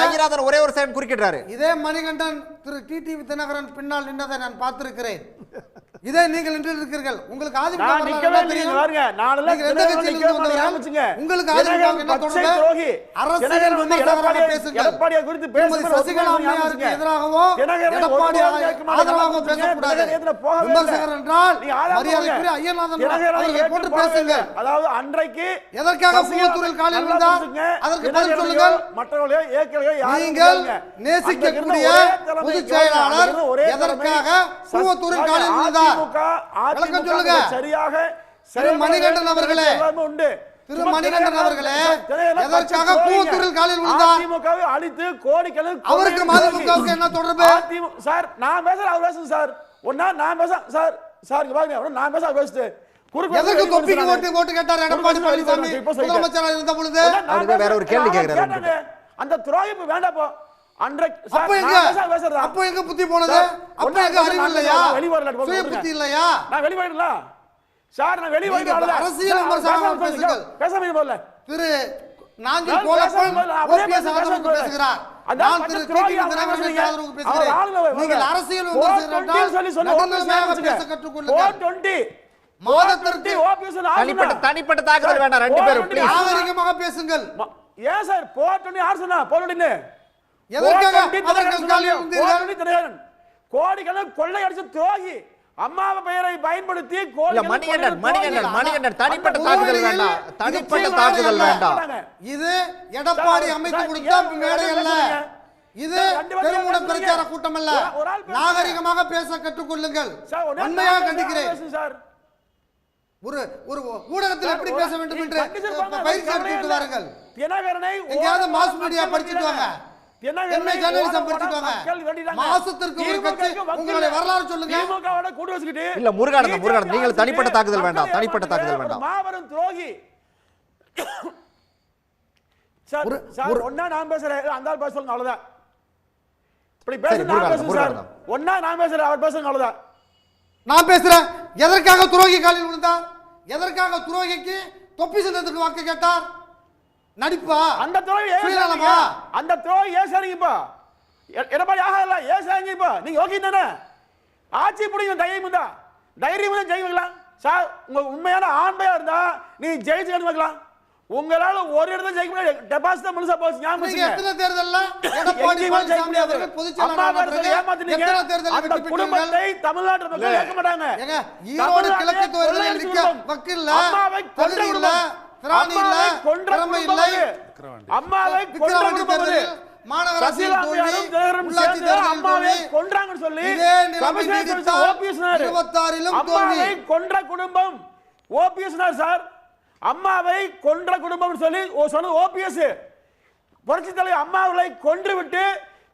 ஐயநாதன் ஒரே ஒரு செகண்ட் குறுக்கிடுறாரு. இதே மணிகண்டன் திரு டிடிவி தினகரன் பின்னால் நின்றதை நான் பார்த்திருக்கிறேன். இதே நீங்கள் நின்று இருக்கிறீர்கள். உங்களுக்கு அதிமுக நான் வரலாறு நிக்கவே என்ன இல்லைங்க தெரியும்? பாருங்க. நானெல்லாம் நீங்க எந்த கட்சியில இருந்து வந்தவர்கள்? உங்களுக்கு அதிமுக என்ன தொடர்பு? துரோகி. அரசியல் விமர்சகராக பேசுங்கள். எடப்பாடியை குறித்து திருமதி சசிகலா அம்மையாருக்கு எதிராகவோ எடப்பாடி ஆதரவாக பேசக்கூடாது. விமர்சகர் என்றால் மரியாதைக்குரிய ஐயநாதன் அவர்களை போட்டு பேசுங்கள். அதாவது அன்றைக்கு எதற்காக பூவத்தூரில் காலில் விழுந்தார்? அதற்கு பதில் சொல்லுங்கள். மற்றவர்களே ஏற்கனவே நீங்கள் நேசிக்கக்கூடிய பொதுச் செயலாளர் எதற்காக பூவத்தூரில் காலில் விழுந்தார்? விளக்கம் சொல்லுங்க. சரியாக திரு மணிகண்டன் அவர்களே, திரு மணிகண்டன் அவர்களே, எதற்காக பூவத்தூரில் காலில் விழுந்தார்? அதிமுகவை அழித்து கோடிக்கணக்கில் அவருக்கு அதிமுகவுக்கு என்ன தொடர்பு? சார் நான் பேசுறேன், அவர் பேசுங்க சார். ஒண்ணா நான் பேச சார் சார் பாருங்க, நான் பேச பேசிட்டு எதற்கு தொப்பிக்கு ஓட்டு கேட்டார் எடப்பாடி பழனிசாமி முதலமைச்சராக இருந்த பொழுது? வேற ஒரு கேள்வி கேக்குறாரு. அந்த துரோகிப்பு வேண்டாம் போ. அப்ப எங்க புத்தி போனது? அப்ப எங்க அறிவு இல்லையா? சுய புத்தி இல்லையா? நான் வெளிவரல சார், நான் வெளிவரல. அரசியல் விமர்சனம் பேசுங்கள். பேசாம போல திரு நாஞ்சில் கோலப்பன் ஓபிஎஸ் ஆதரவுக்கு பேசுகிறார். நான் திரு டிடி தினகரன் ஆதரவுக்கு பேசுகிறேன். நீங்கள் அரசியல் விமர்சனம் என்றால் நடுநிலையாக பேச கற்றுக்கொள்ளுங்கள். மாதத்திற்கு தனிப்பட்ட தாக்குதல் வேண்டாம். ரெண்டு பேரும் ப்ளீஸ் நாகரிகமாக பேசுங்கள். ஏன் சார் போட்டோனே யார் சொன்னா? போட்டோனே எதற்காக அவர்கள் காலில் வந்தீர்கள்? கோடிக்கணக்கில் கொள்ளை அடிச்ச துரோகி அம்மாவை பெயரை பயன்படுத்தி மணிகண்டன் தனிப்பட்ட தாக்குதல் வேண்டாம். தனிப்பட்ட தாக்குதல் வேண்டாம். இது எடப்பாடி அமைத்து கொடுத்த மேடை அல்ல. இது பெருமுட பிரச்சார கூட்டம் அல்ல. நாகரிகமாக பேச கற்றுக்கொள்ளுங்கள். உண்மையாக கண்டிக்கிறேன். ஒரு ஒரு ஊடகத்தில் எப்படி பேச வேண்டும் என்று பயிற்சி எடுத்துட்டு வாருங்கள். எங்கேயாவது மாஸ் மீடியா படிச்சுட்டு வாங்க. என்ன ஜர்னலிசம் படிச்சுட்டு வாங்க. மாசத்திற்கு ஒரு கட்சி உங்களுடைய வரலாறு சொல்லுங்க. இல்ல முருகானந்தம் நீங்கள் தனிப்பட்ட தாக்குதல் வேண்டாம். தனிப்பட்ட தாக்குதல் வேண்டாம். மாபெரும் துரோகி சார். ஒண்ணா நான் பேசுறேன், அந்த ஆள் பேச சொல்லுங்க, அவ்வளவுதான். இப்படி பேசுங்க, நான் பேசுறேன் சார். ஒண்ணா நான் பேசுறேன், அவர் பேசுங்க, அவ்வளவுதான். நான் பேசுறேன். எதற்காக துரோகி காலில் விழுந்தார்? எதற்காக துரோகிக்கு தொப்பி சின்னத்துக்கு வாக்கு கேட்டார்? நடிப்பா? அந்த துரோகி சுயநலமா? அந்த துரோகி ஏசாரிங்கப்பா. எடப்பாடி ஆகல ஏசாரிங்கப்பா. நீங்க ஓகே தானே? ஆட்சி புடிங்க தைரியம் தான். தைரியம் தான் ஜெயிக்கலாம் சார். உங்க உண்மையான ஆண்மையா இருந்தா நீ ஜெயிச்சு வைக்கலாம். உங்களால ஒரு இடத்துல ஜெயிக்க முடியாது. டெபாசிட் முழுசா போச்சு. ஞாபகம் வச்சுங்க. எத்தனை தேர்தல்ல எடப்பாடி பழனிசாமி அவர்கள் பொதுச் செயலாளர் ஏமாத்தினீங்க. அந்த குடும்பத்தை தமிழ்நாட்டு மக்கள் ஏற்க மாட்டாங்க. ஈரோடு கிழக்கு தொகுதியில் நிக்க வக்கில்ல, தகுதி இல்ல, திராணி இல்ல, திறமை இல்லை. அம்மாவை கொன்ற குடும்பம். மாநகராட்சியில் தோல்வி, உள்ளாட்சி தேர்தலில் தோல்வி, கொன்றாங்கன்னு சொல்லி இதே நிலைமை நீடித்தால் 26லும் தோல்வி. கொன்ற குடும்பம் ஓபிஎஸ் சார். அம்மாவை கொன்ற குடும்பம் சொல்லி சொன்ன ஓபிஎஸ். புரட்சி தலைவர் அம்மாவை கொன்று விட்டு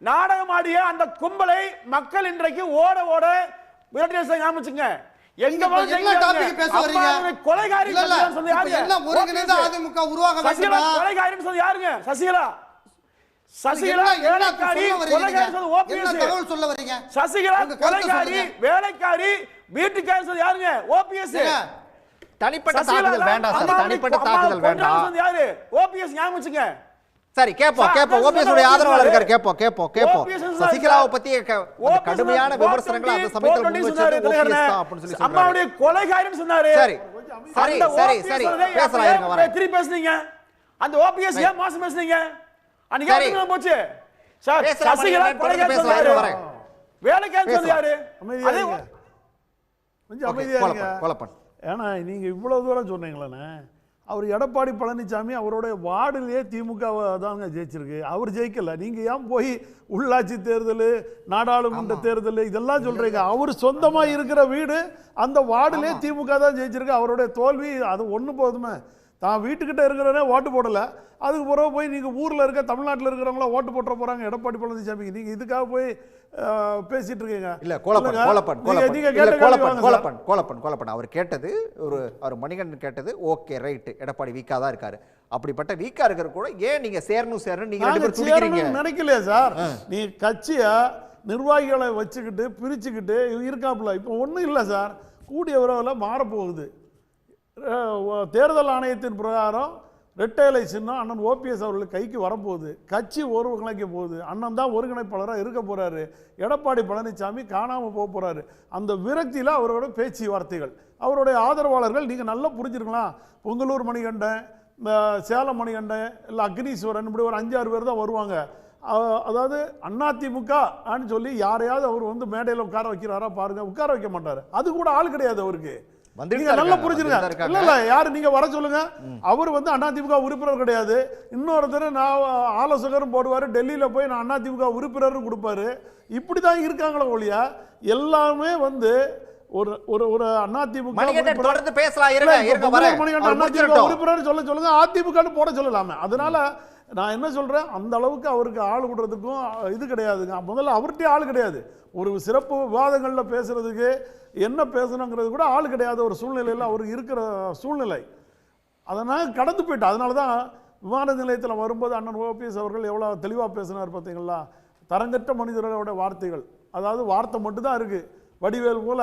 நாடகம் ஆடிய அந்த கும்பலை மக்கள் இன்றைக்கு ஓட ஓட ஞாபகம். எங்க கொலைகாரி அதிமுக உருவாக கொலைகாரின்னு சொல்லி யாருங்க? சசிகலா. சசிகலா வேலைக்காரி, தகவல் சொல்ல வரீங்க. சசிகலா கொலைகாரி, வேலைக்காரி, வீட்டுக்காரி சொல்லி யாருங்க? ஓபிஎஸ். தனிப்பட்ட தாக்குதல் வேண்டாம் சார். தனிப்பட்ட தாக்குதல் வேண்டாம். யாரு? ஓபிஎஸ் ஞாபகம் வச்சுங்க. சரி கேப்போம். ஓபிஎஸ் உடைய ஆதரவாளர் இருக்கார். கேப்போம். சசிகலாவை பத்தி கடுமையான விமர்சனங்கள் அந்த சமயத்துல முன்வச்சாரு. ஓபிஎஸ் தான் அப்படி சொல்லி சொன்னாரு. அம்மாவுடைய கொலைகாரின்னு சொன்னாரு. சரி பேசலாம், இருங்க வரேன். திருப்பி பேசுனீங்க. அந்த ஓபிஎஸ் ஏன் மோசம் பேசுனீங்க? அன்னைக்கு என்ன போச்சு சார்? சசிகலா கொலைகாரி சொன்னாரு. வேலைக்காரி சொன்னாரு. அதே கொஞ்சம் அமைதியா இருங்க. ஏன்னா நீங்கள் இவ்வளோ தூரம் சொன்னீங்களே, அவர் எடப்பாடி பழனிசாமி அவருடைய வார்டிலேயே திமுக தாங்க ஜெயிச்சிருக்கு. அவர் ஜெயிக்கல. நீங்கள் ஏன் போய் உள்ளாட்சி தேர்தல், நாடாளுமன்ற தேர்தல் இதெல்லாம் சொல்கிறீங்க? அவர் சொந்தமாக இருக்கிற வீடு அந்த வார்டிலே திமுக தான் ஜெயிச்சிருக்கு. அவருடைய தோல்வி அது ஒன்று போதுமே. தான் வீட்டுக்கிட்ட இருக்கிறவனே ஓட்டு போடலை. அதுக்கு பிறகு போய் நீங்கள் ஊரில் இருக்க தமிழ்நாட்டில் இருக்கிறவங்கள ஓட்டு போட்டுற போகிறாங்க எடப்பாடி பழனிசாமிக்கு. நீங்கள் இதுக்காக போய் பேசிட்டு இருக்கீங்க. இல்ல கோலப்பன் அவர் கேட்டது அவர் மணிகண்டன் கேட்டது ஓகே ரைட், எடப்பாடி வீக்கா தான் இருக்காரு. அப்படிப்பட்ட வீக்கா இருக்கிற கூட ஏன் நீங்க சேரணும் நீங்க ரெண்டு பேரும் துடிக்கிறீங்க? நினைக்கலையா சார்? நீ கட்சியா நிர்வாகிகளை வச்சுக்கிட்டு பிரிச்சுக்கிட்டு இருக்காப்புல. இப்போ ஒன்றும் இல்லை சார், கூடிய விரைவில் மாறப்போகுது. தேர்தல் ஆணையத்தின் பிரகாரம் ரெட்டை இலை சின்னம் அண்ணன் ஓபிஎஸ் அவர்கள் கைக்கு வரப்போகுது, கட்சி ஒருங்கிணைக்க போகுது, அண்ணன் தான் ஒருங்கிணைப்பாளராக இருக்க போகிறாரு, எடப்பாடி பழனிசாமி காணாமல் போக போகிறாரு. அந்த விரக்தியில் அவரோட பேச்சு வார்த்தைகள், அவருடைய ஆதரவாளர்கள் நீங்கள் நல்லா புரிஞ்சிருக்கலாம். பொங்கலூர் மணிகண்டன், இந்த சேலம் மணிகண்டன், இல்லை அக்னீஸ்வரன், இப்படி ஒரு 5-6 பேர் தான் வருவாங்க. அதாவது அதிமுகன்னு சொல்லி யாரையாவது அவர் வந்து மேடையில் உட்கார வைக்கிறாரா பாருங்க, உட்கார வைக்க மாட்டார். அது கூட ஆள் கிடையாது அவருக்கு. நீங்க நல்லா புரிஞ்சிருங்க. இல்ல யாரு நீங்க வர சொல்லுங்க. அவர் வந்து அதிமுக உறுப்பினர் கிடையாது. இன்னொருத்தர் நான் ஆலோசகரும் போடுவாரு, டெல்லியில போய் நான் அதிமுக உறுப்பினரும் கொடுப்பாரு. இப்படிதான் இருக்காங்களோ ஒழிய எல்லாமே வந்து ஒரு ஒரு ஒரு அதிமுக தொடர்ந்து பேசலாம். உறுப்பினர் சொல்ல சொல்லுங்க, அதிமுக போட சொல்லலாமே. அதனால நான் என்ன சொல்றேன், அந்த அளவுக்கு அவருக்கு ஆள் விடுறதுக்கும் இது கிடையாதுங்க. முதல்ல அவர்கிட்ட ஆள் கிடையாது. ஒரு சிறப்பு விவாதங்கள்ல பேசுறதுக்கு என்ன பேசணுங்கிறது கூட ஆள் கிடையாத ஒரு சூழ்நிலையில் அவர் இருக்கிற சூழ்நிலை. அதனால் கடந்து போயிட்டா. அதனால தான் விமான நிலையத்தில் வரும்போது அண்ணன் ஓபிஎஸ் அவர்கள் எவ்வளோ தெளிவாக பேசினார் பார்த்தீங்களா. தரங்கற்ற மனிதர்களோட வார்த்தைகள், அதாவது வார்த்தை மட்டும்தான் இருக்கு. வடிவேல் போல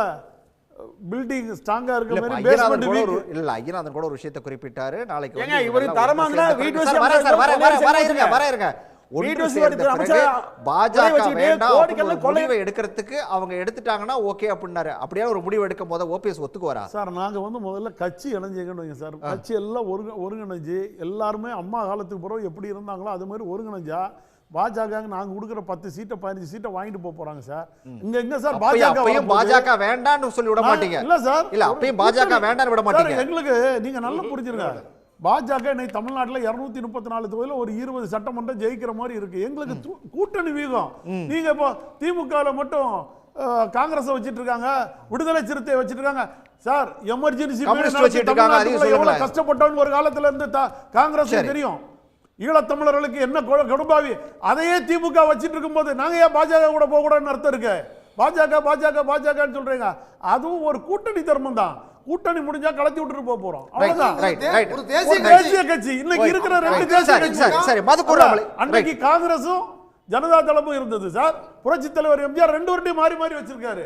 பில்டிங் ஸ்ட்ராங்கா இருக்க மாதிரி பேஸ்மென்ட் வீக் இல்ல. ஐயனாதன் கூட ஒரு விஷயத்தை குறிப்பிட்டாரு. நாளைக்கு ஏங்க இவரு தரமாங்கனா வீடியோ முடிவை எடுக்கிறதுக்கு அவங்க எடுத்துட்டாங்கன்னா ஓகே அப்படின்னாரு. அப்படியே ஒரு முடிவு எடுக்கும் போது ஓபிஎஸ் ஒத்துக்குவாரா சார்? நாங்க வந்து முதல்ல கட்சி இணைஞ்சுக்கணும் சார். கட்சி எல்லாம் ஒருங்கிணைஞ்சு எல்லாருமே அம்மா காலத்துக்கு பிறகு எப்படி இருந்தாங்களோ அது மாதிரி ஒருங்கிணைஞ்சா பாஜக நாங்க கொடுக்குற 10 சீட்டை 15 சீட்டை வாங்கிட்டு போறாங்க சார். இங்க எங்க சார் பாஜக வேண்டாம்னு சொல்லி விட மாட்டீங்க? இல்ல சார், இல்ல அப்பயும் பாஜக வேண்டாம்னு விட மாட்டீங்க. எங்களுக்கு நீங்க நல்லா புரிஞ்சிருங்க. பாஜக இன்னைக்கு தமிழ்நாட்டில் 234 தொகுதியில் ஒரு 20 சட்டமன்றம் ஜெயிக்கிற மாதிரி இருக்கு. எங்களுக்கு கூட்டணி வீகம். நீங்க இப்போ திமுக மட்டும் காங்கிரஸ் வச்சிட்டு இருக்காங்க, விடுதலை சிறுத்தை வச்சிட்டு இருக்காங்க சார். எமர்ஜென்சி கஷ்டப்பட்டவன் ஒரு காலத்துல இருந்து காங்கிரஸ் தெரியும். ஈழத்தமிழர்களுக்கு என்ன கொடும்பாவி, அதையே திமுக வச்சிட்டு இருக்கும் போது நாங்க ஏன் பாஜக கூட போக கூடாதுன்னு அர்த்தம் இருக்கு. பாஜக பாஜக பாஜகன்னு சொல்றீங்க, அதுவும் ஒரு கூட்டணி தர்மம் தான். கூட்டணி முடிஞ்சா கலத்தி விட்டுட்டு போறோம். தேசிய கட்சி இன்னைக்கு இருக்கிற 2 தேசிய கட்சி, அன்னைக்கு காங்கிரஸும் ஜனதா தளமும் இருந்தது சார். புரட்சி தலைவர் எம்ஜிஆர் 2 வருடம் மாறி மாறி வச்சிருக்காரு.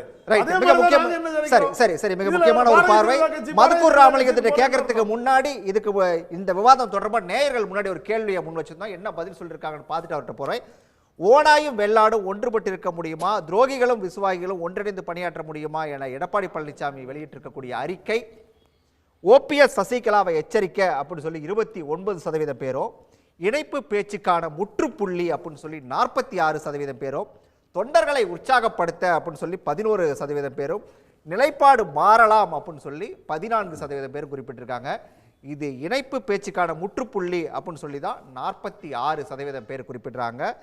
சரி, மிக முக்கியமான ஒரு பார்வை. மதுக்கூர் ராமலிங்கத்திட்ட கேட்கறதுக்கு முன்னாடி இதுக்கு இந்த விவாதம் தொடர்பாக நேயர்கள் முன்னாடி ஒரு கேள்வியை முன் வச்சிருந்தோம். என்ன பதில் சொல்லியிருக்காங்கன்னு பார்த்துட்டு அவர்கிட்ட போறேன். ஓனாயும் வெள்ளாடும் ஒன்றுபட்டு இருக்க முடியுமா, துரோகிகளும் விசுவாகிகளும் ஒன்றிணைந்து பணியாற்ற முடியுமா என எடப்பாடி பழனிசாமி வெளியிட்டிருக்கக்கூடிய அறிக்கை ஓபிஎஸ் சசிகலாவை எச்சரிக்க அப்படின்னு சொல்லி 29% பேரும், இணைப்பு பேச்சுக்கான முற்றுப்புள்ளி அப்படின்னு சொல்லி 46% பேரும், தொண்டர்களை உற்சாகப்படுத்த அப்படின்னு சொல்லி 11% பேரும், நிலைப்பாடு மாறலாம் அப்படின்னு சொல்லி 14% பேர் குறிப்பிட்டிருக்காங்க. இது இணைப்பு பேச்சுக்கான முற்றுப்புள்ளி அப்படின்னு சொல்லி தான் 46% பேர் குறிப்பிடுறாங்க.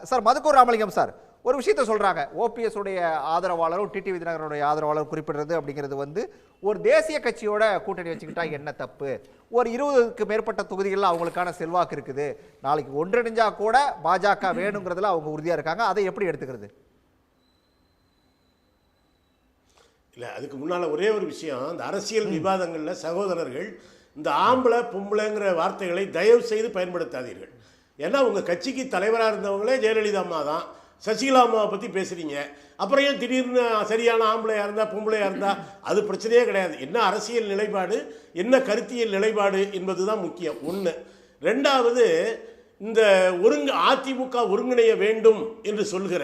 சார் மதுக்கூர் ராமலிங்கம் சார் ஒரு விஷயத்தை சொல்றாங்க. ஓபிஎஸ் உடைய ஆதரவாளரும் டிடிவி தினகரனுடைய ஆதரவாளரும் குறிப்பிடுறது அப்படிங்கிறது வந்து ஒரு தேசிய கட்சியோட கூட்டணி வச்சுக்கிட்டா என்ன தப்பு, ஒரு 20க்கு மேற்பட்ட தொகுதிகளில் அவங்களுக்கான செல்வாக்கு இருக்குது, நாளைக்கு ஒன்றிணைஞ்சா கூட பாஜக வேணுங்கிறதுல அவங்க உறுதியா இருக்காங்க. அதை எப்படி எடுத்துக்கிறது? இல்லை, அதுக்கு முன்னால் ஒரே ஒரு விஷயம். இந்த அரசியல் விவாதங்களில் சகோதரர்கள் இந்த ஆம்பளை பொம்பளைங்கிற வார்த்தைகளை தயவு செய்து பயன்படுத்தாதீர்கள். ஏன்னா உங்கள் கட்சிக்கு தலைவராக இருந்தவங்களே ஜெயலலிதா அம்மா தான். சசிகலா அம்மாவை பற்றி பேசுகிறீங்க. அப்புறம் ஏன் திடீர்னு சரியான ஆம்பளையாக இருந்தால் பொம்பளையாக இருந்தால் அது பிரச்சனையே கிடையாது. என்ன அரசியல் நிலைப்பாடு, என்ன கருத்தியல் நிலைப்பாடு என்பது தான் முக்கியம். 1. 2வது, இந்த அதிமுக ஒருங்கிணைய வேண்டும் என்று சொல்கிற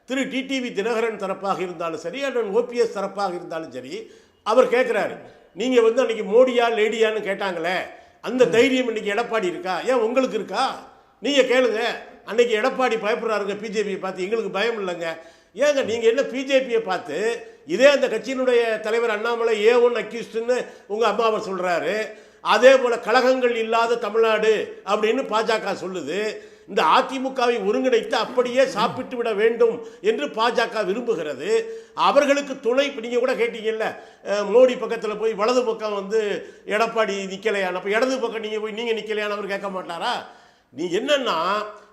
திரு டிடிவி தினகரன் தரப்பாக இருந்தாலும் சரி, அண்ணன் ஓபிஎஸ் தரப்பாக இருந்தாலும் சரி, அவர் கேட்குறாரு, நீங்கள் வந்து அன்றைக்கி மோடியா லேடியான்னு கேட்டாங்களே, அந்த தைரியம் இன்றைக்கி எடப்பாடி இருக்கா? ஏன் உங்களுக்கு இருக்கா? நீங்கள் கேளுங்க. அன்றைக்கி எடப்பாடி பயப்படுறாருங்க பிஜேபியை பார்த்து, எங்களுக்கு பயம் இல்லைங்க. ஏங்க நீங்கள் என்ன பிஜேபியை பார்த்து இதே அந்த கட்சியினுடைய தலைவர் அண்ணாமலை A1 அக்யூஸ்டுன்னு உங்கள் அம்மாவை சொல்கிறாரு. அதே போல் கழகங்கள் இல்லாத தமிழ்நாடு அப்படின்னு பாஜக சொல்லுது. இந்த அதிமுகவை ஒருங்கிணைத்து அப்படியே சாப்பிட்டு விட வேண்டும் என்று பாஜக விரும்புகிறது. அவர்களுக்கு துணை, நீங்கள் கூட கேட்டீங்கல்ல, மோடி பக்கத்தில் போய் வலது பக்கம் வந்து எடப்பாடி நிற்கலையான, அப்போ இடது பக்கம் நீங்கள் போய் நீங்கள் நிற்கலையான அவர் கேட்க மாட்டாரா? நீ என்னன்னா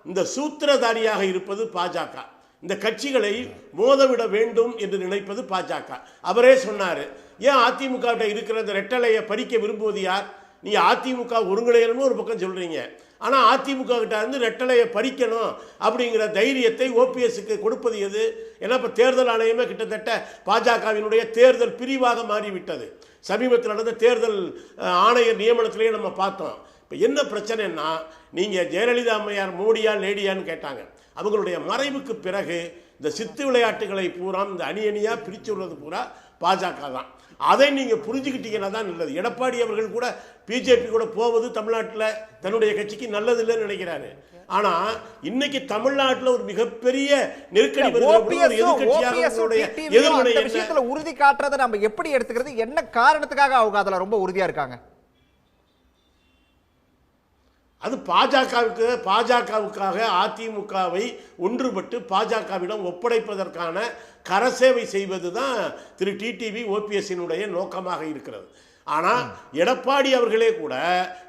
இந்த சூத்திரதாரியாக இருப்பது பாஜக, இந்த கட்சிகளை மோதவிட வேண்டும் என்று நினைப்பது பாஜக. அவரே சொன்னார், ஏன் அதிமுக இருக்கிற இந்த ரெட்டலையை பறிக்க விரும்புவது யார்? நீ அதிமுக ஒருங்கிணையணும்னு ஒரு பக்கம் சொல்றீங்க, ஆனால் அதிமுக கிட்ட இருந்து ரெட்டலையை பறிக்கணும் அப்படிங்கிற தைரியத்தை ஓபிஎஸ்க்கு கொடுப்பது எது? ஏன்னா இப்போ தேர்தல் ஆணையமே கிட்டத்தட்ட பாஜகவினுடைய தேர்தல் பிரிவாக மாறிவிட்டது. சமீபத்தில் நடந்த தேர்தல் ஆணையர் நியமனத்திலேயே நம்ம பார்த்தோம். இப்போ என்ன பிரச்சனைன்னா, நீங்கள் ஜெயலலிதா அம்மையார் மோடியா லேடியான்னு கேட்டாங்க. அவங்களுடைய மறைவுக்கு பிறகு இந்த சித்து விளையாட்டுகளை பூரா இந்த அணியாக பிரித்து விடுறது பூரா பாஜக தான். அதை நீங்கள் புரிஞ்சுக்கிட்டீங்கன்னா தான் நல்லது. எடப்பாடி அவர்கள் கூட பிஜேபி கூட போவது தமிழ்நாட்டில் தன்னுடைய கட்சிக்கு நல்லது இல்லைன்னு நினைக்கிறாரு. ஆனால் இன்னைக்கு தமிழ்நாட்டில் ஒரு மிகப்பெரிய நெருக்கடி உறுதி காட்டுறதை நம்ம எப்படி எடுத்துக்கிறது? என்ன காரணத்துக்காக அவங்க அதில் ரொம்ப உறுதியா இருக்காங்க? அது பாஜகவுக்காக அதிமுகவை ஒன்றுபட்டு பாஜகவிடம் ஒப்படைப்பதற்கான கரசேவை செய்வது தான் திரு டிடிவி ஓபிஎஸ்ஸினுடைய நோக்கமாக இருக்கிறது. ஆனால் எடப்பாடி அவர்களே கூட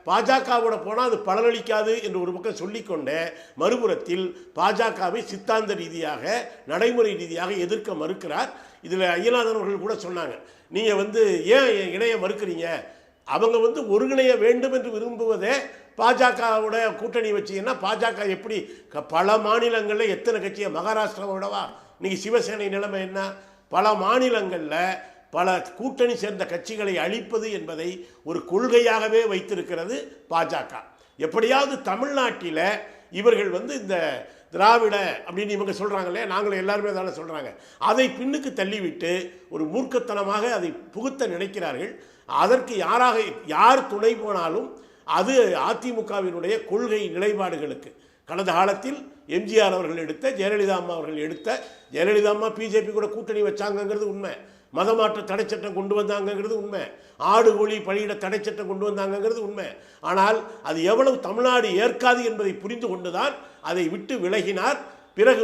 பாஜகவோட போனால் அது பலனளிக்காது என்று ஒரு பக்கம் சொல்லிக்கொண்டே மறுபுறத்தில் பாஜகவை சித்தாந்த ரீதியாக நடைமுறை ரீதியாக எதிர்க்க மறுக்கிறார். இதில் ஐயநாதன் அவர்கள் கூட சொன்னாங்க, நீங்கள் ஏன் இணைய மறுக்கிறீங்க? அவங்க ஒருங்கிணைய வேண்டும் என்று விரும்புவதே பாஜகவோட கூட்டணி வச்சிங்கன்னா பாஜக எப்படி பல மாநிலங்களில் எத்தனை கட்சியை மகாராஷ்டிராவோடவா இன்னைக்கு சிவசேனை நிலைமை என்ன? பல மாநிலங்களில் பல கூட்டணி சேர்ந்த கட்சிகளை அழிப்பது என்பதை ஒரு கொள்கையாகவே வைத்திருக்கிறது பாஜக. எப்படியாவது தமிழ்நாட்டில் இவர்கள் இந்த திராவிட அப்படின்னு இவங்க சொல்கிறாங்களே, நாங்களும் எல்லாருமே தானே சொல்கிறாங்க, அதை பின்னுக்கு தள்ளிவிட்டு ஒரு மூர்க்கத்தனமாக அதை புகுத்த நினைக்கிறார்கள். அதற்கு யார் துணை போனாலும் அது அதிமுகவினுடைய கொள்கை நிலைப்பாடுகளுக்கு. கடந்த காலத்தில் எம்ஜிஆர் அவர்கள் எடுத்த, ஜெயலலிதா அம்மா அவர்கள் எடுத்த, ஜெயலலிதா அம்மா பிஜேபி கூட கூட்டணி வச்சாங்கிறது உண்மை, மதமாற்ற தடை சட்டம் கொண்டு வந்தாங்கிறது உண்மை, ஆடு கோழி பலியிட தடை சட்டம் கொண்டு வந்தாங்கிறது உண்மை. ஆனால் அது எவ்வளவு தமிழ்நாடு ஏற்காது என்பதை புரிந்து கொண்டுதான் அதை விட்டு விலகினார். பிறகு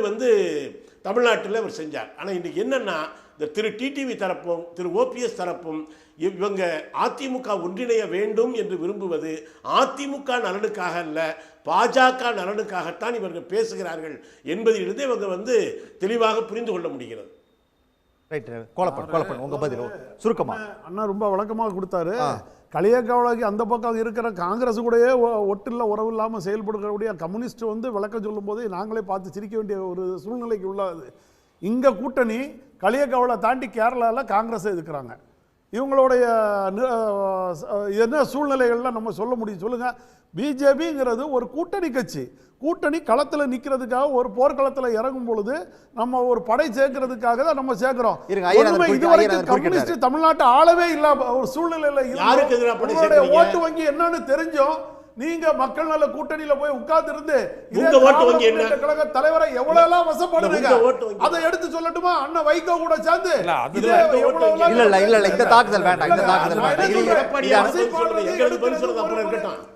தமிழ்நாட்டில் அவர் செஞ்சார். ஆனால் இன்றைக்கி என்னென்னா, இந்த திரு டிடிவி தரப்பும் திரு ஓபிஎஸ் தரப்பும் இவங்க அதிமுக ஒன்றிணைய வேண்டும் என்று விரும்புவது அதிமுக நலனுக்காக அல்ல, பாஜக நலனுக்காகத்தான் இவர்கள் பேசுகிறார்கள் என்பதிலிருந்து இவங்க தெளிவாக புரிந்து கொள்ள முடிகிறது. அண்ணா ரொம்ப வழக்கமாக கொடுத்தாரு. களியக்காவலாகி அந்த பக்கம் இருக்கிற காங்கிரஸ் கூடயே ஒட்டில்ல உறவு இல்லாமல் செயல்படுறக்கூடிய கம்யூனிஸ்ட் விளக்கம் சொல்லும் போதே நாங்களே பார்த்து சிரிக்க வேண்டிய ஒரு சூழ்நிலைக்கு உள்ளது. இங்கே கூட்டணி களியக்காவலை தாண்டி கேரளாவில் காங்கிரஸ் இருக்கிறாங்க. இவங்களுடைய என்ன சூழ்நிலைகள்லாம் நம்ம சொல்ல முடியும் சொல்லுங்கள்? பிஜேபிங்கிறது ஒரு கூட்டணி கட்சி. கூட்டணி களத்தில் நிற்கிறதுக்காக ஒரு போர்க்களத்தில் இறங்கும் பொழுது நம்ம ஒரு படை சேர்க்கறதுக்காக தான் நம்ம சேர்க்கிறோம். இதுவரைக்கும் கம்யூனிஸ்ட் தமிழ்நாட்டு ஆளவே இல்லாம ஒரு சூழ்நிலையில ஓட்டு வங்கி என்னன்னு தெரிஞ்சோம். நீங்க மக்கள் நல்ல கூட்டணியில போய் உட்கார்ந்து இருந்து கழக தலைவரை எவ்வளவு எல்லாம் வசப்படுறீங்க அதை எடுத்து சொல்லட்டுமா? அண்ணன் வைகோ கூட சேர்ந்து இந்த தாக்குதல் வேண்டாம், இந்த தாக்குதல்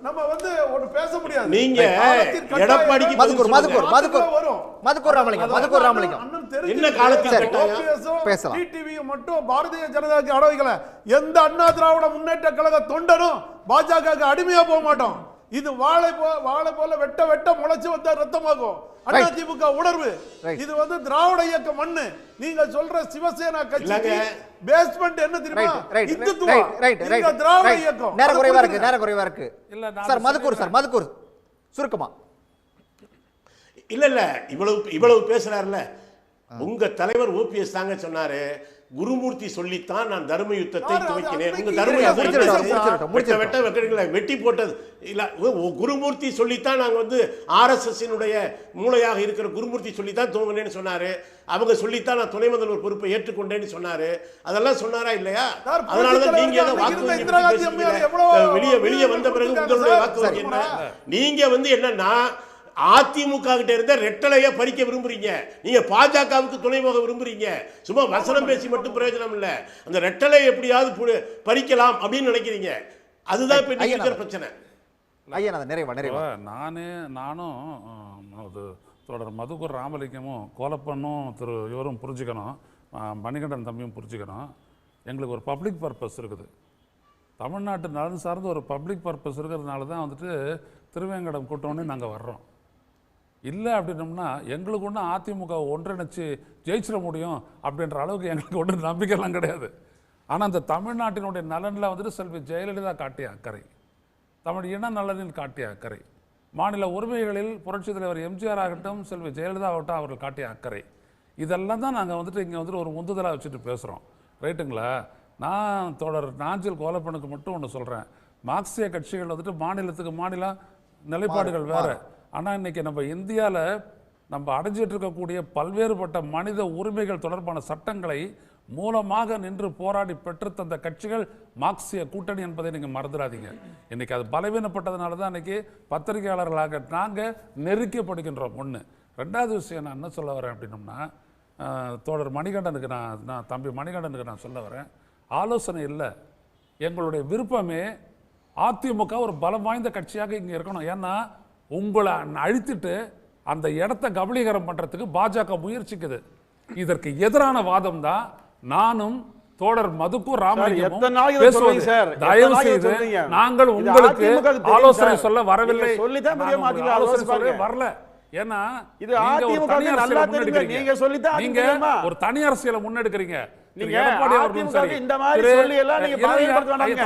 நம்ம ஒண்ணு பேச முடியாது. நீங்க எடப்பாடிக்கு மதுக்கூர் ராமலிங்கம் என்ன காலத்தில் பேசலாம். டிடிவி மட்டும் பாரதிய ஜனதாக்கு அடவைக்கல. எந்த அண்ணா திராவிட முன்னேற்ற கழக தொண்டனும் பாஜக அடிமையா போக மாட்டோம். இது வாழை போல வெட்ட வெட்ட முளைச்சு வந்த ரத்தமாகும் அதிமுக உணர்வு. இது திராவிட இயக்க மண்ணு. நீங்க சொல்ற சிவசேனா கட்சி பேஸ்மெண்ட் என்ன தெரியுமா? இந்துத்துவா. நீங்க திராவிட இயக்கம். நேர குறைவா இருக்கு சார். மதுக்கூர் சுருக்கமா. இல்ல இவ்வளவு பேசுறாருல, உங்க தலைவர் ஓபிஎஸ் தாங்க சொன்னாரு, குருமூர்த்தி சொல்லித்தான் நான் தர்ம யுத்தத்தை துவக்கினேன். வெட்டி போட்டது இல்ல, குருமூர்த்தி சொல்லித்தான் நாங்க RSS மூளையாக இருக்கிற குருமூர்த்தி சொல்லித்தான் துவங்கினேன்னு சொன்னாரு. அவங்க சொல்லித்தான் நான் துணை முதல்வர் பொறுப்பை ஏற்றுக்கொண்டேன்னு சொன்னாரு. அதெல்லாம் சொன்னாரா இல்லையா? அதனாலதான் நீங்க வெளியே வந்த பிறகு உங்களுடைய வாக்கு என்ன? நீங்க என்னன்னா அதிமுக கிட்ட இருந்த ரெட்டலையை பறிக்க விரும்புறீங்க. நீங்க பாஜகவுக்கு துணை போக விரும்புறீங்க. சும்மா வசனம் பேசி மட்டும் பிரயோஜனம் இல்ல. அந்த ரெட்டலை எப்படியாவது பறிக்கலாம் அப்படின்னு நினைக்கிறீங்க. அதுதான் இப்ப இருக்கிற பிரச்சனை. நானும் தொடர் மதுக்கூர் ராமலிங்கமும் கோலப்பனும் இவரும் புரிஞ்சுக்கணும், மணிகண்டன் தம்பியும் புரிஞ்சுக்கணும். எங்களுக்கு ஒரு பப்ளிக் பர்பஸ் இருக்குது. தமிழ்நாட்டு நலன் சார்ந்த ஒரு பப்ளிக் பர்பஸ் இருக்கிறதுனால தான் திருவேங்கடம் கூட்டம்னு நாங்கள் வர்றோம். இல்லை அப்படின்னோம்னா எங்களுக்கு ஒன்றும் அதிமுக ஒன்றிணைச்சு ஜெயிச்சிட முடியும் அப்படின்ற அளவுக்கு எங்களுக்கு ஒன்றும் நம்பிக்கைலாம் கிடையாது. ஆனால் அந்த தமிழ்நாட்டினுடைய நலனில் செல்வி ஜெயலலிதா காட்டிய அக்கறை, தமிழ் இன நலனில் காட்டிய அக்கறை, மாநில உரிமைகளில் புரட்சித் தலைவர் எம்ஜிஆர் ஆகட்டும் செல்வி ஜெயலலிதா ஆகட்டும் அவர்கள் காட்டிய அக்கறை, இதெல்லாம் தான் நாங்கள் இங்கே ஒரு முந்துதலாக வச்சுட்டு பேசுகிறோம். ரைட்டுங்களா? நான் தொடர் நாஞ்சில் கோலப்பனுக்கு மட்டும் ஒன்று சொல்கிறேன். மார்க்சிய கட்சிகள் வந்துட்டு மாநிலத்துக்கு மாநிலம் நிலைப்பாடுகள் வேற. ஆனால் இன்னைக்கு நம்ம இந்தியாவில் நம்ம அடைஞ்சிட்டு இருக்கக்கூடிய பல்வேறுபட்ட மனித உரிமைகள் தொடர்பான சட்டங்களை மூலமாக நின்று போராடி பெற்றுத்தந்த கட்சிகள் மார்க்சிய கூட்டணி என்பதை நீங்கள் மறந்துடாதீங்க. இன்னைக்கு அது பலவீனப்பட்டதுனால தான் இன்னைக்கு பத்திரிகையாளர்களாக நாங்கள் நெருக்கப்படுகின்றோம். ஒன்று. ரெண்டாவது விஷயம் நான் என்ன சொல்ல வரேன் அப்படின்னோம்னா, தோழர் மணிகண்டனுக்கு நான் தம்பி மணிகண்டனுக்கு நான் சொல்ல வரேன், ஆலோசனை இல்லை. எங்களுடைய விருப்பமே அதிமுக ஒரு பலம் வாய்ந்த கட்சியாக இங்கே இருக்கணும். ஏன்னா உங்களை அழித்துட்டு அந்த இடத்த கபலீகரம் பண்ணுறதுக்கு பாஜக முயற்சிக்குது. இதற்கு எதிரான வாதம் தான் நானும் தோழர் மதுக்கும் ராமலிங்கமும் பேசுவது. தயவு செய்து நாங்கள் உங்களுக்கு ஆலோசனை சொல்ல வரவில்லை, வரல. ஏன்னா இது அதிமுக நல்லா தெரியுங்க, நீங்க சொல்லிதான் நீங்க ஒரு தனி அரசியலை முன்னெடுக்கிறீங்க. நீங்க அதிமுக இந்த மாதிரி சொல்லி எல்லாம் நீங்க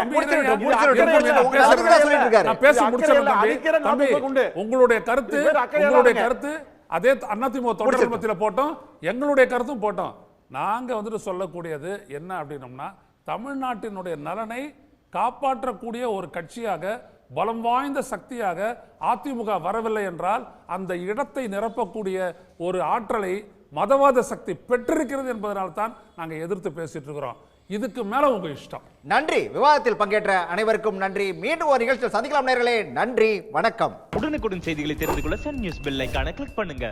உங்களுடைய கருத்து அதே அதிமுக தொடர் மத்தியில் போட்டோம், எங்களுடைய கருத்தும் போட்டோம். நாங்க வந்துட்டு சொல்லக்கூடியது என்ன அப்படின்னோம்னா, தமிழ்நாட்டினுடைய நலனை காப்பாற்றக்கூடிய ஒரு கட்சியாக, பலம் வாய்ந்த சக்தியாக அதிமுக வரவில்லை என்றால் அந்த இடத்தை நிரப்பக்கூடிய ஒரு ஆற்றலை மதவாத சக்தி பெற்றிருக்கிறது என்பதனால் தான் நாங்கள் எதிர்த்து பேசிட்டு இருக்கிறோம். இதுக்கு மேல உங்க இஷ்டம். நன்றி. விவாதத்தில் பங்கேற்ற அனைவருக்கும் நன்றி. மீண்டும் ஒரு நிகழ்ச்சியில் சந்திக்கலாம் நேயர்களே. நன்றி, வணக்கம். உடனுக்குடன் செய்திகளை தெரிந்து கொள்ள சன் நியூஸ் பெல் ஐகானை கிளிக் பண்ணுங்க.